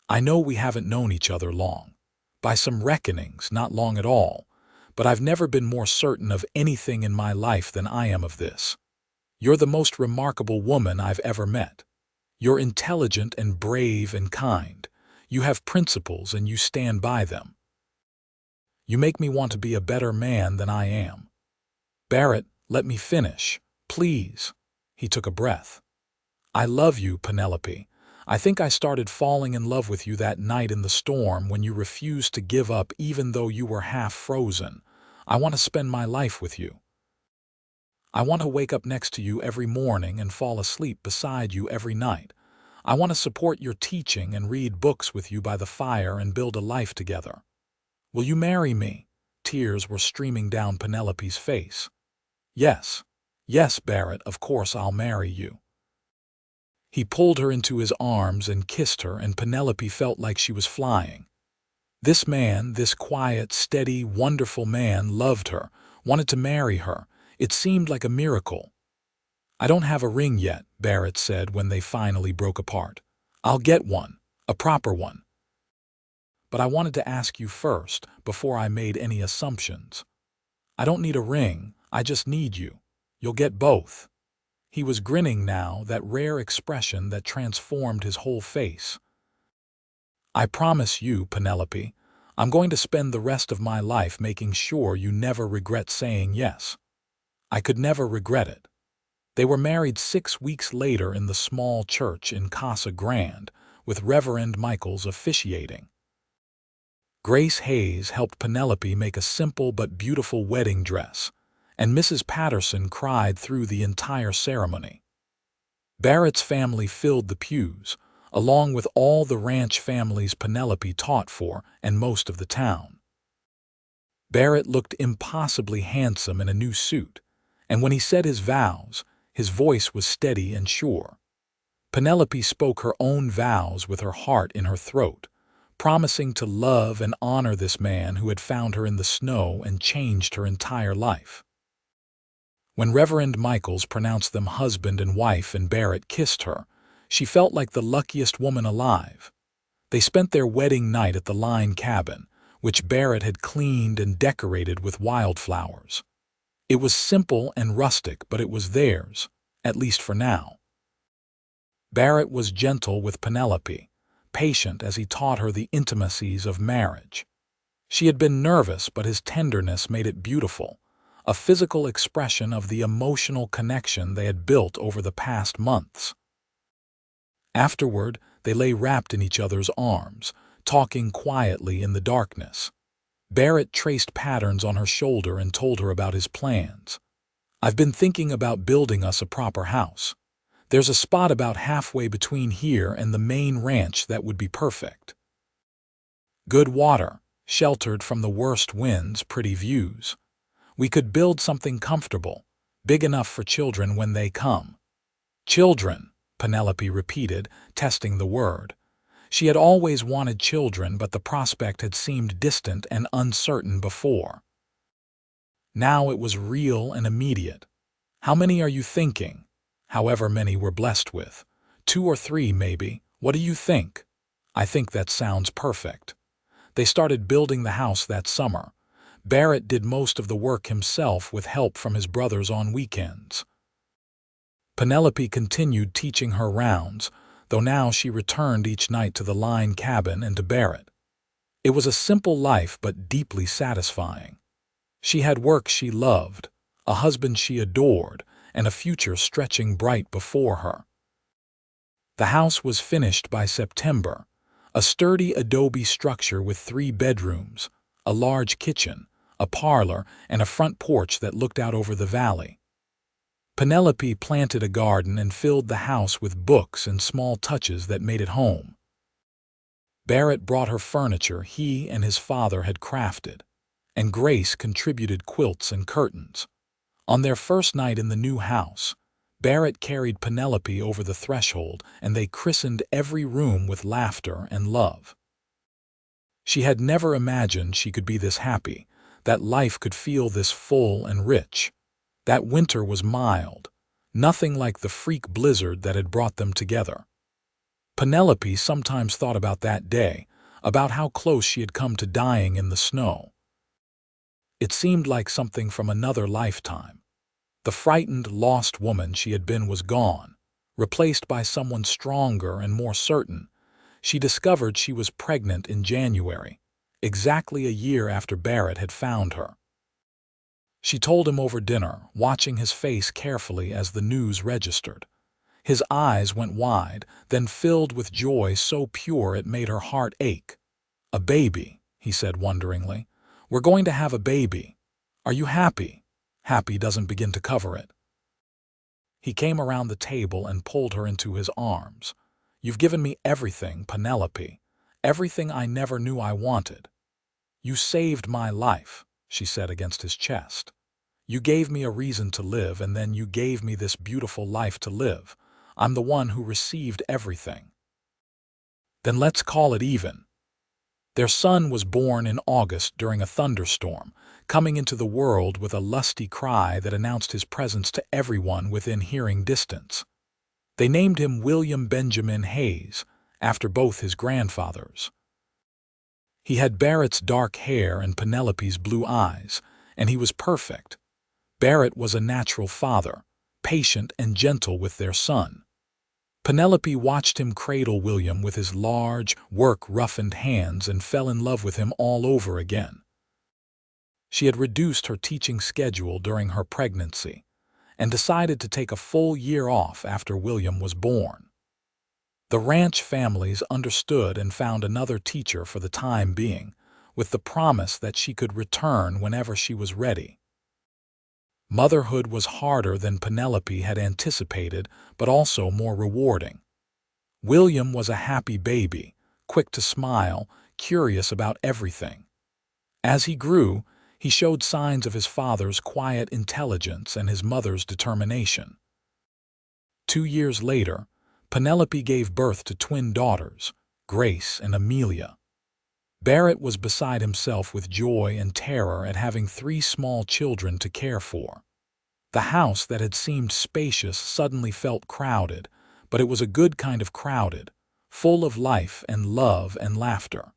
"I know we haven't known each other long. By some reckonings, not long at all. But I've never been more certain of anything in my life than I am of this. You're the most remarkable woman I've ever met. You're intelligent and brave and kind. You have principles and you stand by them. You make me want to be a better man than I am." "Barrett, let me finish, please." He took a breath. "I love you, Penelope. I think I started falling in love with you that night in the storm when you refused to give up even though you were half frozen. I want to spend my life with you. I want to wake up next to you every morning and fall asleep beside you every night. I want to support your teaching and read books with you by the fire and build a life together. Will you marry me?" Tears were streaming down Penelope's face. "Yes. Yes, Barrett, of course I'll marry you." He pulled her into his arms and kissed her, and Penelope felt like she was flying. This man, this quiet, steady, wonderful man, loved her, wanted to marry her. It seemed like a miracle. "I don't have a ring yet," Barrett said when they finally broke apart. "I'll get one, a proper one. But I wanted to ask you first, before I made any assumptions. I don't need a ring, I just need you. You'll get both." He was grinning now, that rare expression that transformed his whole face. "I promise you, Penelope, I'm going to spend the rest of my life making sure you never regret saying yes." "I could never regret it." They were married 6 weeks later in the small church in Casa Grande, with Reverend Michaels officiating. Grace Hayes helped Penelope make a simple but beautiful wedding dress, and Mrs. Patterson cried through the entire ceremony. Barrett's family filled the pews, along with all the ranch families Penelope taught for and most of the town. Barrett looked impossibly handsome in a new suit, and when he said his vows, his voice was steady and sure. Penelope spoke her own vows with her heart in her throat, promising to love and honor this man who had found her in the snow and changed her entire life. When Reverend Michaels pronounced them husband and wife and Barrett kissed her, she felt like the luckiest woman alive. They spent their wedding night at the Line cabin, which Barrett had cleaned and decorated with wildflowers. It was simple and rustic, but it was theirs, at least for now. Barrett was gentle with Penelope, patient as he taught her the intimacies of marriage. She had been nervous, but his tenderness made it beautiful, a physical expression of the emotional connection they had built over the past months. Afterward, they lay wrapped in each other's arms, talking quietly in the darkness. Barrett traced patterns on her shoulder and told her about his plans. "I've been thinking about building us a proper house. There's a spot about halfway between here and the main ranch that would be perfect. Good water, sheltered from the worst winds, pretty views. We could build something comfortable, big enough for children when they come." "Children," Penelope repeated, testing the word. She had always wanted children, but the prospect had seemed distant and uncertain before. Now it was real and immediate. "How many are you thinking?" "However many we're blessed with. 2 or 3, maybe. What do you think?" "I think that sounds perfect." They started building the house that summer. Barrett did most of the work himself with help from his brothers on weekends. Penelope continued teaching her rounds, though now she returned each night to the Line cabin and to Barrett. It was a simple life but deeply satisfying. She had work she loved, a husband she adored, and a future stretching bright before her. The house was finished by September, a sturdy adobe structure with 3 bedrooms, a large kitchen, a parlor, and a front porch that looked out over the valley. Penelope planted a garden and filled the house with books and small touches that made it home. Barrett brought her furniture he and his father had crafted, and Grace contributed quilts and curtains. On their first night in the new house, Barrett carried Penelope over the threshold, and they christened every room with laughter and love. She had never imagined she could be this happy, that life could feel this full and rich. That winter was mild, nothing like the freak blizzard that had brought them together. Penelope sometimes thought about that day, about how close she had come to dying in the snow. It seemed like something from another lifetime. The frightened, lost woman she had been was gone, replaced by someone stronger and more certain. She discovered she was pregnant in January, exactly a year after Barrett had found her. She told him over dinner, watching his face carefully as the news registered. His eyes went wide, then filled with joy so pure it made her heart ache. "A baby," he said wonderingly. "We're going to have a baby. Are you happy?" Happy doesn't begin to cover it. He came around the table and pulled her into his arms. "You've given me everything, Penelope. Everything I never knew I wanted. You saved my life," she said against his chest. "You gave me a reason to live, and then you gave me this beautiful life to live. I'm the one who received everything. Then let's call it even." Their son was born in August during a thunderstorm, coming into the world with a lusty cry that announced his presence to everyone within hearing distance. They named him William Benjamin Hayes, after both his grandfathers. He had Barrett's dark hair and Penelope's blue eyes, and he was perfect. Barrett was a natural father, patient and gentle with their son. Penelope watched him cradle William with his large, work-roughened hands and fell in love with him all over again. She had reduced her teaching schedule during her pregnancy and decided to take a full year off after William was born. The ranch families understood and found another teacher for the time being, with the promise that she could return whenever she was ready. Motherhood was harder than Penelope had anticipated, but also more rewarding. William was a happy baby, quick to smile, curious about everything. As he grew, he showed signs of his father's quiet intelligence and his mother's determination. 2 years later, Penelope gave birth to twin daughters, Grace and Amelia. Barrett was beside himself with joy and terror at having 3 small children to care for. The house that had seemed spacious suddenly felt crowded, but it was a good kind of crowded, full of life and love and laughter.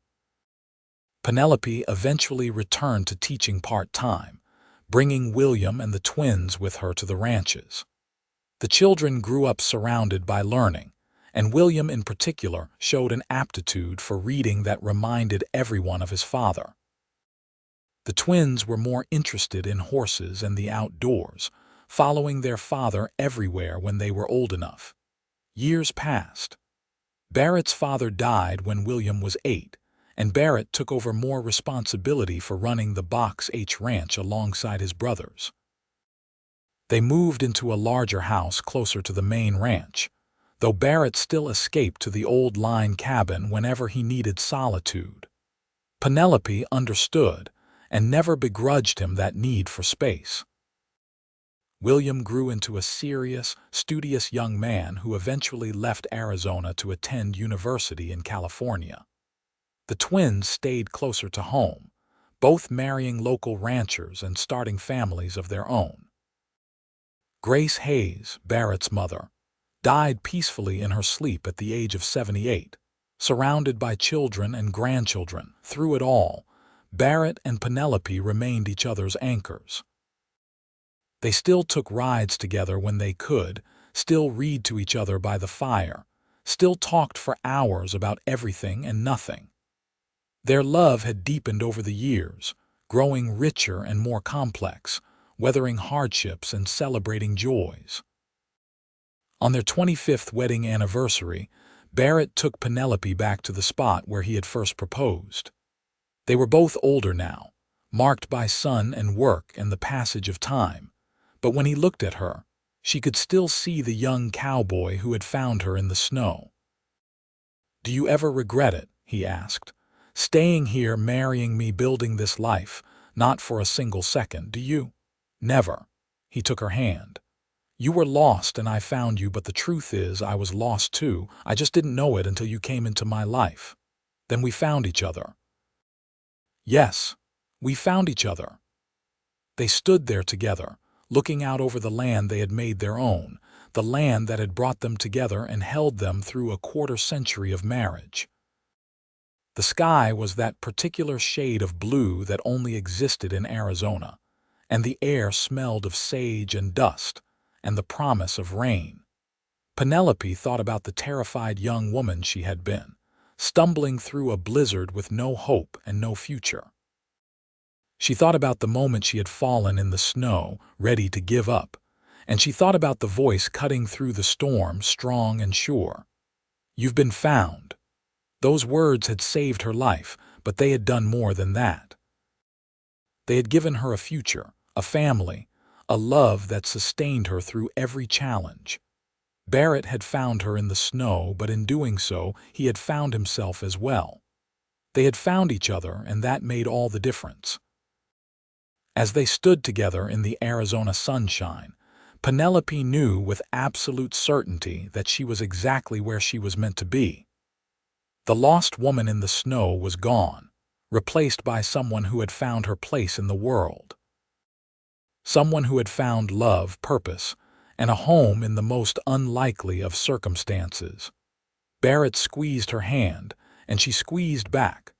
Penelope eventually returned to teaching part-time, bringing William and the twins with her to the ranches. The children grew up surrounded by learning, and William in particular showed an aptitude for reading that reminded everyone of his father. The twins were more interested in horses and the outdoors, following their father everywhere when they were old enough. Years passed. Barrett's father died when William was 8, and Barrett took over more responsibility for running the Box H Ranch alongside his brothers. They moved into a larger house closer to the main ranch, though Barrett still escaped to the old line cabin whenever he needed solitude. Penelope understood and never begrudged him that need for space. William grew into a serious, studious young man who eventually left Arizona to attend university in California. The twins stayed closer to home, both marrying local ranchers and starting families of their own. Grace Hayes, Barrett's mother, died peacefully in her sleep at the age of 78, surrounded by children and grandchildren. Through it all, Barrett and Penelope remained each other's anchors. They still took rides together when they could, still read to each other by the fire, still talked for hours about everything and nothing. Their love had deepened over the years, growing richer and more complex, weathering hardships and celebrating joys. On their 25th wedding anniversary, Barrett took Penelope back to the spot where he had first proposed. They were both older now, marked by sun and work and the passage of time, but when he looked at her, she could still see the young cowboy who had found her in the snow. "Do you ever regret it?" he asked. "Staying here, marrying me, building this life, not for a single second, do you?" "Never." He took her hand. "You were lost and I found you, but the truth is I was lost too. I just didn't know it until you came into my life. Then we found each other." Yes, we found each other. They stood there together, looking out over the land they had made their own, the land that had brought them together and held them through a quarter-century of marriage. The sky was that particular shade of blue that only existed in Arizona, and the air smelled of sage and dust, and the promise of rain. Penelope thought about the terrified young woman she had been, stumbling through a blizzard with no hope and no future. She thought about the moment she had fallen in the snow, ready to give up, and she thought about the voice cutting through the storm, strong and sure. "You've been found." Those words had saved her life, but they had done more than that. They had given her a future, a family, a love that sustained her through every challenge. Barrett had found her in the snow, but in doing so, he had found himself as well. They had found each other, and that made all the difference. As they stood together in the Arizona sunshine, Penelope knew with absolute certainty that she was exactly where she was meant to be. The lost woman in the snow was gone, replaced by someone who had found her place in the world. Someone who had found love, purpose, and a home in the most unlikely of circumstances. Barrett squeezed her hand, and she squeezed back,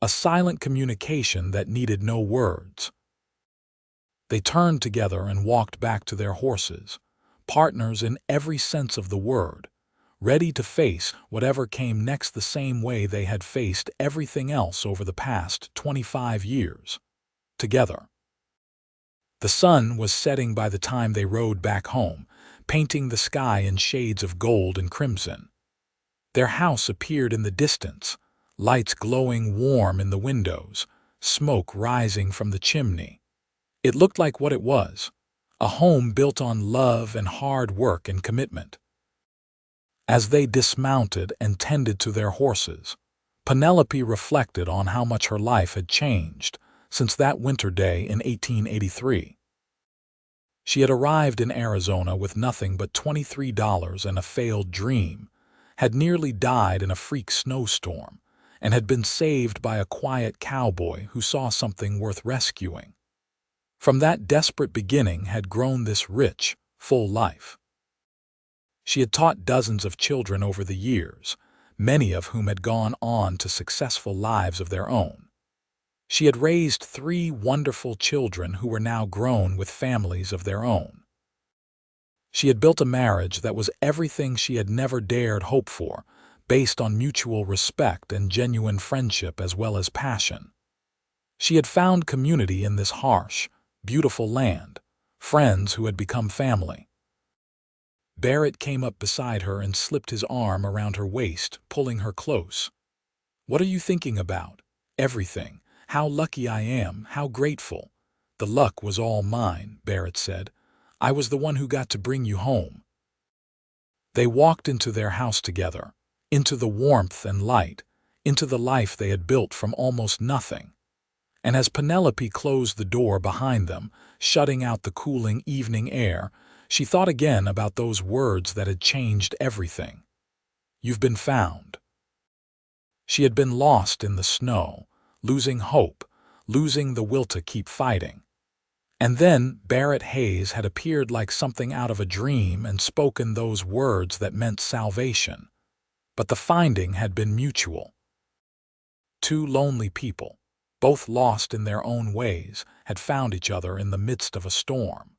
a silent communication that needed no words. They turned together and walked back to their horses, partners in every sense of the word, ready to face whatever came next the same way they had faced everything else over the past 25 years. Together. The sun was setting by the time they rode back home, painting the sky in shades of gold and crimson. Their house appeared in the distance, lights glowing warm in the windows, smoke rising from the chimney. It looked like what it was, a home built on love and hard work and commitment. As they dismounted and tended to their horses, Penelope reflected on how much her life had changed since that winter day in 1883. She had arrived in Arizona with nothing but $23 and a failed dream, had nearly died in a freak snowstorm, and had been saved by a quiet cowboy who saw something worth rescuing. From that desperate beginning had grown this rich, full life. She had taught dozens of children over the years, many of whom had gone on to successful lives of their own. She had raised 3 wonderful children who were now grown with families of their own. She had built a marriage that was everything she had never dared hope for, based on mutual respect and genuine friendship as well as passion. She had found community in this harsh, beautiful land, friends who had become family. Barrett came up beside her and slipped his arm around her waist, pulling her close. "What are you thinking about?" "Everything. How lucky I am, how grateful." "The luck was all mine," Barrett said. "I was the one who got to bring you home." They walked into their house together, into the warmth and light, into the life they had built from almost nothing. And as Penelope closed the door behind them, shutting out the cooling evening air, she thought again about those words that had changed everything. "You've been found." She had been lost in the snow, losing hope, losing the will to keep fighting. And then Barrett Hayes had appeared like something out of a dream and spoken those words that meant salvation. But the finding had been mutual. 2 lonely people, both lost in their own ways, had found each other in the midst of a storm.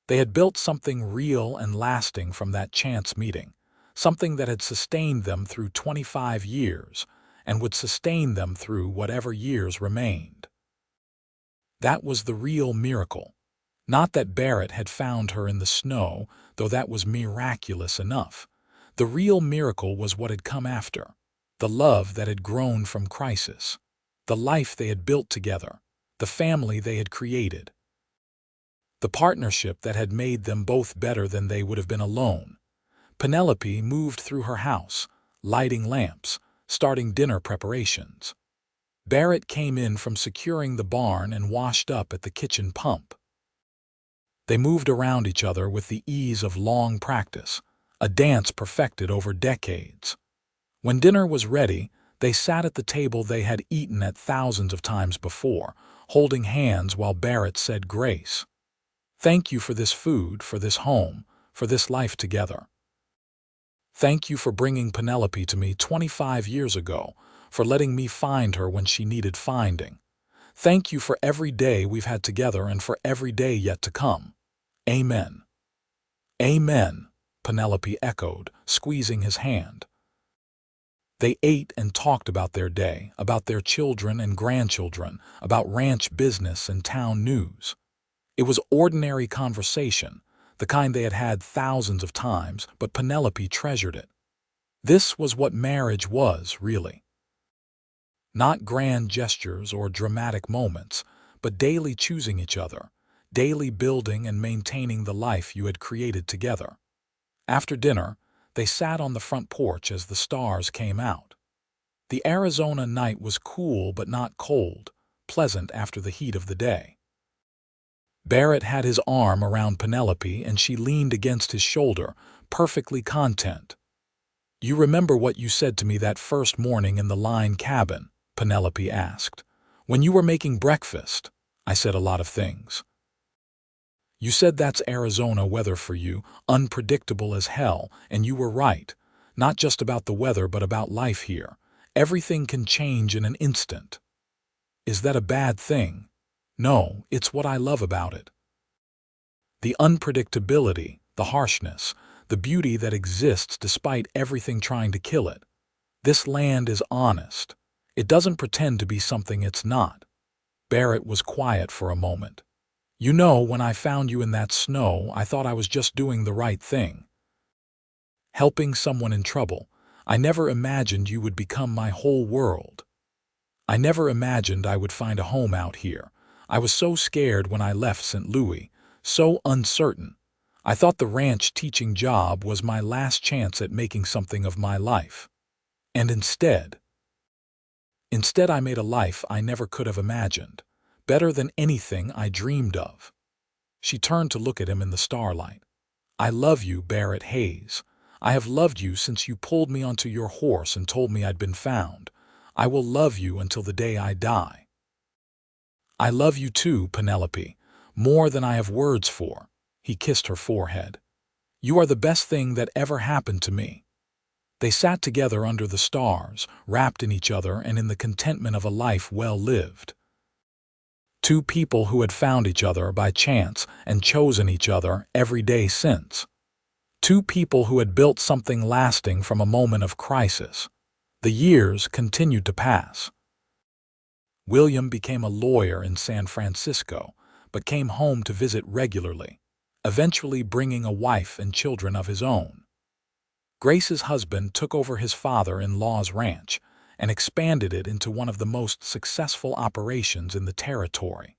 They had built something real and lasting from that chance meeting, something that had sustained them through 25 years and would sustain them through whatever years remained. That was the real miracle. Not that Barrett had found her in the snow, though that was miraculous enough. The real miracle was what had come after, the love that had grown from crisis, the life they had built together, the family they had created, the partnership that had made them both better than they would have been alone. Penelope moved through her house, lighting lamps, starting dinner preparations. Barrett came in from securing the barn and washed up at the kitchen pump. They moved around each other with the ease of long practice, a dance perfected over decades. When dinner was ready, they sat at the table they had eaten at thousands of times before, holding hands while Barrett said grace. "Thank you for this food, for this home, for this life together. Thank you for bringing Penelope to me 25 years ago, for letting me find her when she needed finding. Thank you for every day we've had together and for every day yet to come. Amen." "Amen," Penelope echoed, squeezing his hand. They ate and talked about their day, about their children and grandchildren, about ranch business and town news. It was ordinary conversation, the kind they had had thousands of times, but Penelope treasured it. This was what marriage was, really. Not grand gestures or dramatic moments, but daily choosing each other, daily building and maintaining the life you had created together. After dinner, they sat on the front porch as the stars came out. The Arizona night was cool but not cold, pleasant after the heat of the day. Barrett had his arm around Penelope and she leaned against his shoulder, perfectly content. "You remember what you said to me that first morning in the line cabin?" Penelope asked. "When you were making breakfast." "I said a lot of things." "You said that's Arizona weather for you, unpredictable as hell, and you were right. Not just about the weather but about life here. Everything can change in an instant." "Is that a bad thing?" "No, it's what I love about it. The unpredictability, the harshness, the beauty that exists despite everything trying to kill it. This land is honest. It doesn't pretend to be something it's not." Barrett was quiet for a moment. "You know, when I found you in that snow, I thought I was just doing the right thing. Helping someone in trouble. I never imagined you would become my whole world." I never imagined I would find a home out here. I was so scared when I left St. Louis, so uncertain. I thought the ranch teaching job was my last chance at making something of my life. And instead I made a life I never could have imagined, better than anything I dreamed of." She turned to look at him in the starlight. "I love you, Barrett Hayes. I have loved you since you pulled me onto your horse and told me I'd been found. I will love you until the day I die." "I love you too, Penelope, more than I have words for." He kissed her forehead. "You are the best thing that ever happened to me." They sat together under the stars, wrapped in each other and in the contentment of a life well lived. Two people who had found each other by chance and chosen each other every day since. Two people who had built something lasting from a moment of crisis. The years continued to pass. William became a lawyer in San Francisco, but came home to visit regularly, eventually bringing a wife and children of his own. Grace's husband took over his father-in-law's ranch and expanded it into one of the most successful operations in the territory.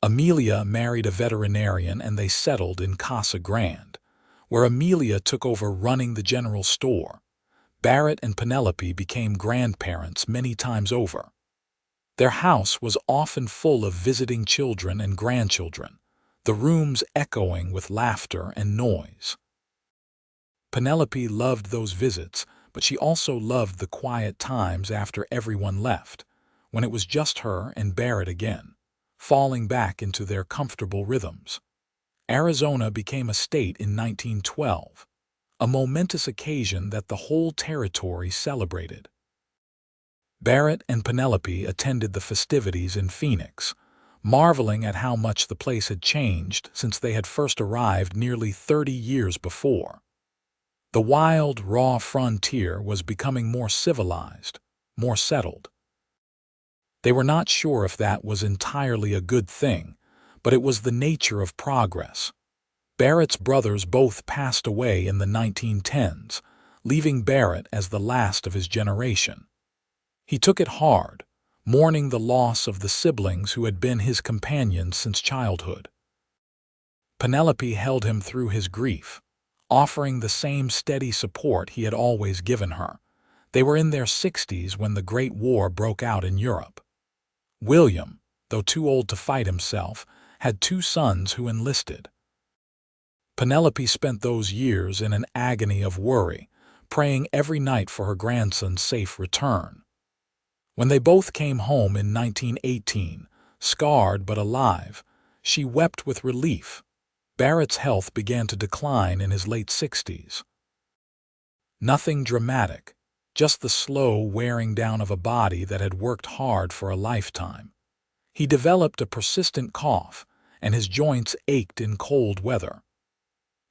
Amelia married a veterinarian and they settled in Casa Grande, where Amelia took over running the general store. Barrett and Penelope became grandparents many times over. Their house was often full of visiting children and grandchildren, the rooms echoing with laughter and noise. Penelope loved those visits, but she also loved the quiet times after everyone left, when it was just her and Barrett again, falling back into their comfortable rhythms. Arizona became a state in 1912, a momentous occasion that the whole territory celebrated. Barrett and Penelope attended the festivities in Phoenix, marveling at how much the place had changed since they had first arrived nearly 30 years before. The wild, raw frontier was becoming more civilized, more settled. They were not sure if that was entirely a good thing, but it was the nature of progress. Barrett's brothers both passed away in the 1910s, leaving Barrett as the last of his generation. He took it hard, mourning the loss of the siblings who had been his companions since childhood. Penelope held him through his grief, offering the same steady support he had always given her. They were in their 60s when the Great War broke out in Europe. William, though too old to fight himself, had two sons who enlisted. Penelope spent those years in an agony of worry, praying every night for her grandson's safe return. When they both came home in 1918, scarred but alive, she wept with relief. Barrett's health began to decline in his late 60s. Nothing dramatic, just the slow wearing down of a body that had worked hard for a lifetime. He developed a persistent cough, and his joints ached in cold weather.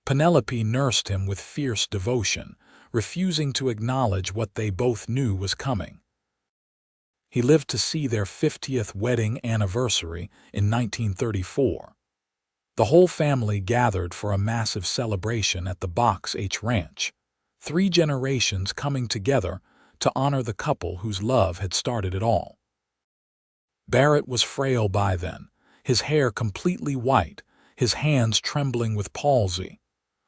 Penelope nursed him with fierce devotion, refusing to acknowledge what they both knew was coming. He lived to see their 50th wedding anniversary in 1934. The whole family gathered for a massive celebration at the Box H Ranch, 3 generations coming together to honor the couple whose love had started it all. Barrett was frail by then, his hair completely white, his hands trembling with palsy.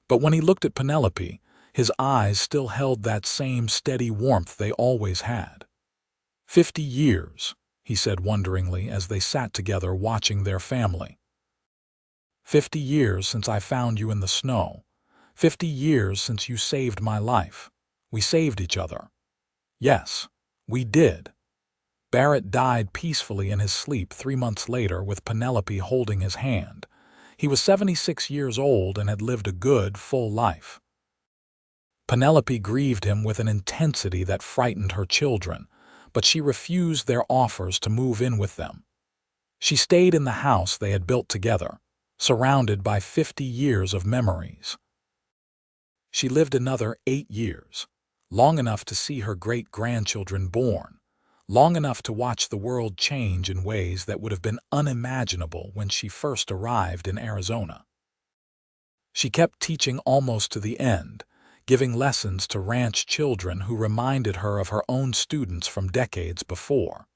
But when he looked at Penelope, his eyes still held that same steady warmth they always had. 50 years, he said wonderingly as they sat together watching their family. 50 years since I found you in the snow. 50 years since you saved my life. We saved each other. Yes, we did. Barrett died peacefully in his sleep 3 months later with Penelope holding his hand. He was 76 years old and had lived a good, full life. Penelope grieved him with an intensity that frightened her children, but she refused their offers to move in with them. She stayed in the house they had built together, surrounded by 50 years of memories. She lived another 8 years, long enough to see her great-grandchildren born, long enough to watch the world change in ways that would have been unimaginable when she first arrived in Arizona. She kept teaching almost to the end, giving lessons to ranch children who reminded her of her own students from decades before.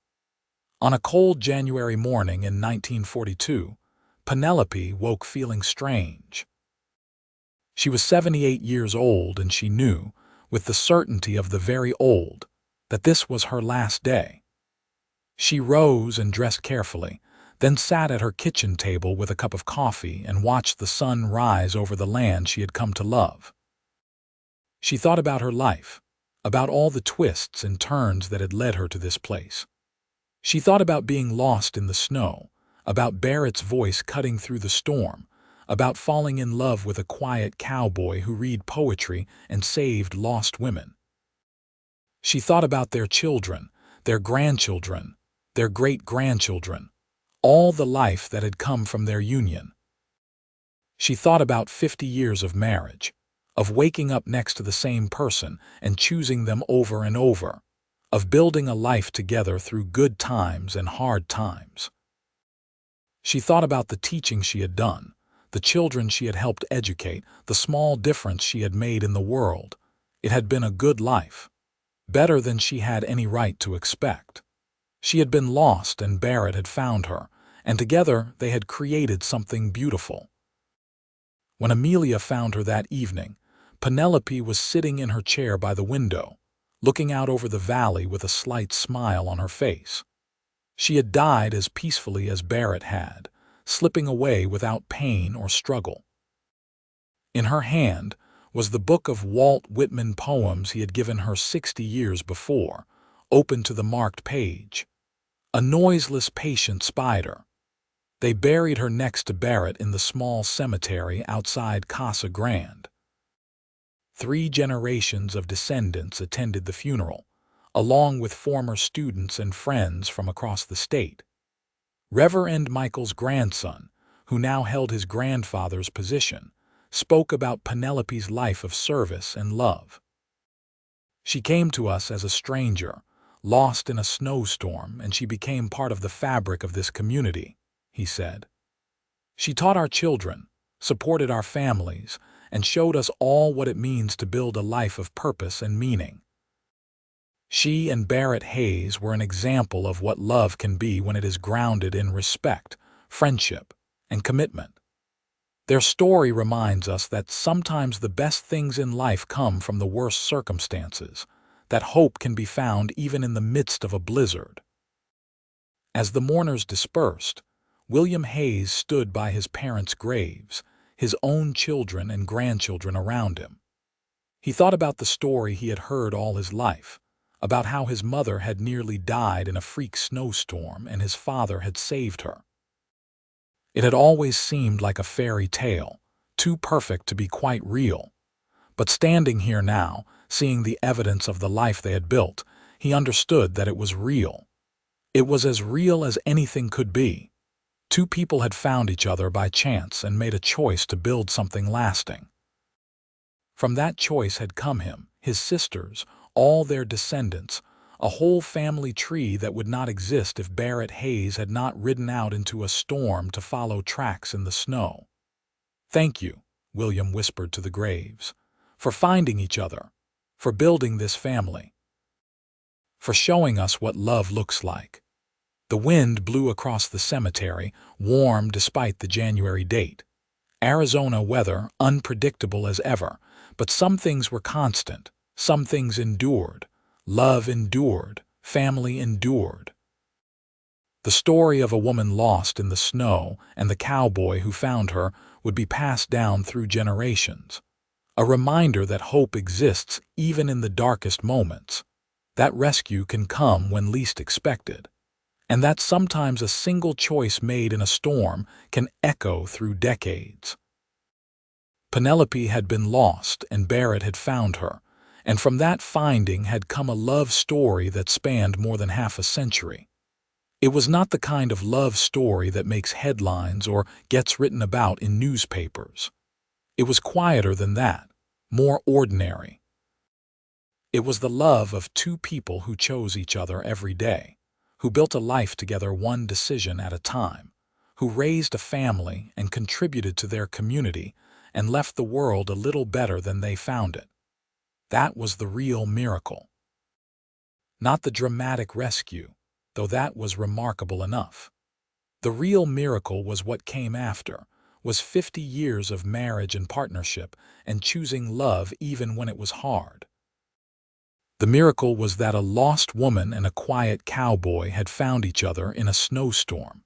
On a cold January morning in 1942, Penelope woke feeling strange. She was 78 years old, and she knew, with the certainty of the very old, that this was her last day. She rose and dressed carefully, then sat at her kitchen table with a cup of coffee and watched the sun rise over the land she had come to love. She thought about her life, about all the twists and turns that had led her to this place. She thought about being lost in the snow, about Barrett's voice cutting through the storm, about falling in love with a quiet cowboy who read poetry and saved lost women. She thought about their children, their grandchildren, their great-grandchildren, all the life that had come from their union. She thought about 50 years of marriage, of waking up next to the same person and choosing them over and over, of building a life together through good times and hard times. She thought about the teaching she had done, the children she had helped educate, the small difference she had made in the world. It had been a good life, better than she had any right to expect. She had been lost and Barrett had found her, and together they had created something beautiful. When Amelia found her that evening, Penelope was sitting in her chair by the window, looking out over the valley with a slight smile on her face. She had died as peacefully as Barrett had, slipping away without pain or struggle. In her hand was the book of Walt Whitman poems he had given her 60 years before, open to the marked page. A noiseless, patient spider. They buried her next to Barrett in the small cemetery outside Casa Grande. 3 generations of descendants attended the funeral, along with former students and friends from across the state. Reverend Michael's grandson, who now held his grandfather's position, spoke about Penelope's life of service and love. She came to us as a stranger, lost in a snowstorm, and she became part of the fabric of this community, he said. She taught our children, supported our families, and showed us all what it means to build a life of purpose and meaning. She and Barrett Hayes were an example of what love can be when it is grounded in respect, friendship, and commitment. Their story reminds us that sometimes the best things in life come from the worst circumstances, that hope can be found even in the midst of a blizzard. As the mourners dispersed, William Hayes stood by his parents' graves, his own children and grandchildren around him. He thought about the story he had heard all his life, about how his mother had nearly died in a freak snowstorm and his father had saved her. It had always seemed like a fairy tale, too perfect to be quite real. But standing here now, seeing the evidence of the life they had built, he understood that it was real. It was as real as anything could be. 2 people had found each other by chance and made a choice to build something lasting. From that choice had come him, his sisters, all their descendants, a whole family tree that would not exist if Barrett Hayes had not ridden out into a storm to follow tracks in the snow. "Thank you," William whispered to the graves, "for finding each other, for building this family, for showing us what love looks like." The wind blew across the cemetery, warm despite the January date. Arizona weather, unpredictable as ever, but some things were constant, some things endured. Love endured, family endured. The story of a woman lost in the snow and the cowboy who found her would be passed down through generations. A reminder that hope exists even in the darkest moments, that rescue can come when least expected, and that sometimes a single choice made in a storm can echo through decades. Penelope had been lost and Barrett had found her, and from that finding had come a love story that spanned more than half a century. It was not the kind of love story that makes headlines or gets written about in newspapers. It was quieter than that, more ordinary. It was the love of 2 people who chose each other every day, who built a life together one decision at a time, who raised a family and contributed to their community and left the world a little better than they found it. That was the real miracle. Not the dramatic rescue, though that was remarkable enough. The real miracle was what came after, was 50 years of marriage and partnership and choosing love even when it was hard. The miracle was that a lost woman and a quiet cowboy had found each other in a snowstorm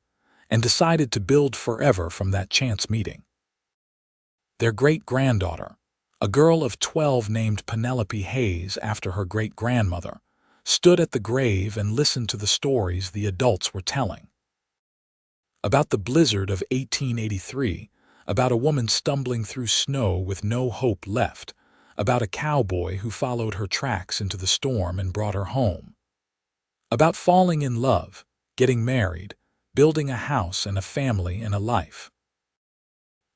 and decided to build forever from that chance meeting. Their great-granddaughter, a girl of 12 named Penelope Hayes after her great-grandmother, stood at the grave and listened to the stories the adults were telling. About the blizzard of 1883, about a woman stumbling through snow with no hope left, about a cowboy who followed her tracks into the storm and brought her home. About falling in love, getting married, building a house and a family and a life.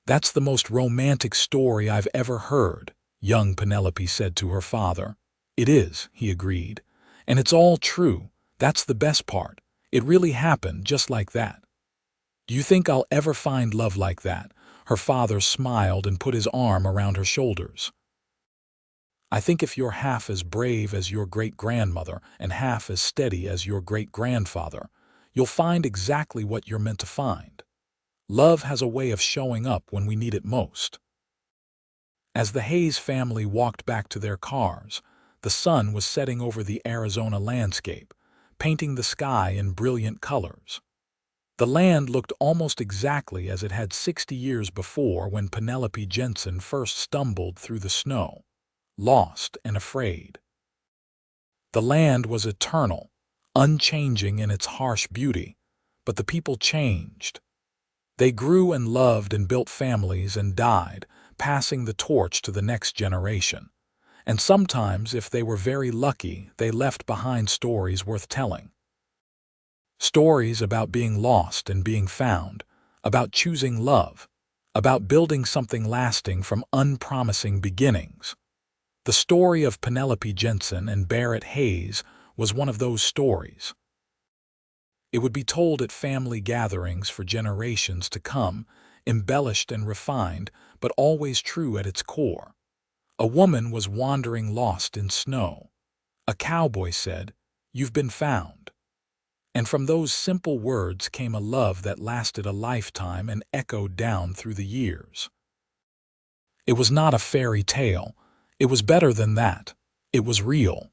"That's the most romantic story I've ever heard," young Penelope said to her father. "It is," he agreed. "And it's all true. That's the best part. It really happened just like that." "Do you think I'll ever find love like that?" Her father smiled and put his arm around her shoulders. "I think if you're half as brave as your great-grandmother and half as steady as your great-grandfather, you'll find exactly what you're meant to find. Love has a way of showing up when we need it most." As the Hayes family walked back to their cars, the sun was setting over the Arizona landscape, painting the sky in brilliant colors. The land looked almost exactly as it had 60 years before when Penelope Jensen first stumbled through the snow, lost and afraid. The land was eternal, unchanging in its harsh beauty, but the people changed. They grew and loved and built families and died, passing the torch to the next generation. And sometimes, if they were very lucky, they left behind stories worth telling. Stories about being lost and being found, about choosing love, about building something lasting from unpromising beginnings. The story of Penelope Jensen and Barrett Hayes was one of those stories. It would be told at family gatherings for generations to come, embellished and refined, but always true at its core. A woman was wandering lost in snow. A cowboy said, "You've been found." And from those simple words came a love that lasted a lifetime and echoed down through the years. It was not a fairy tale. It was better than that. It was real.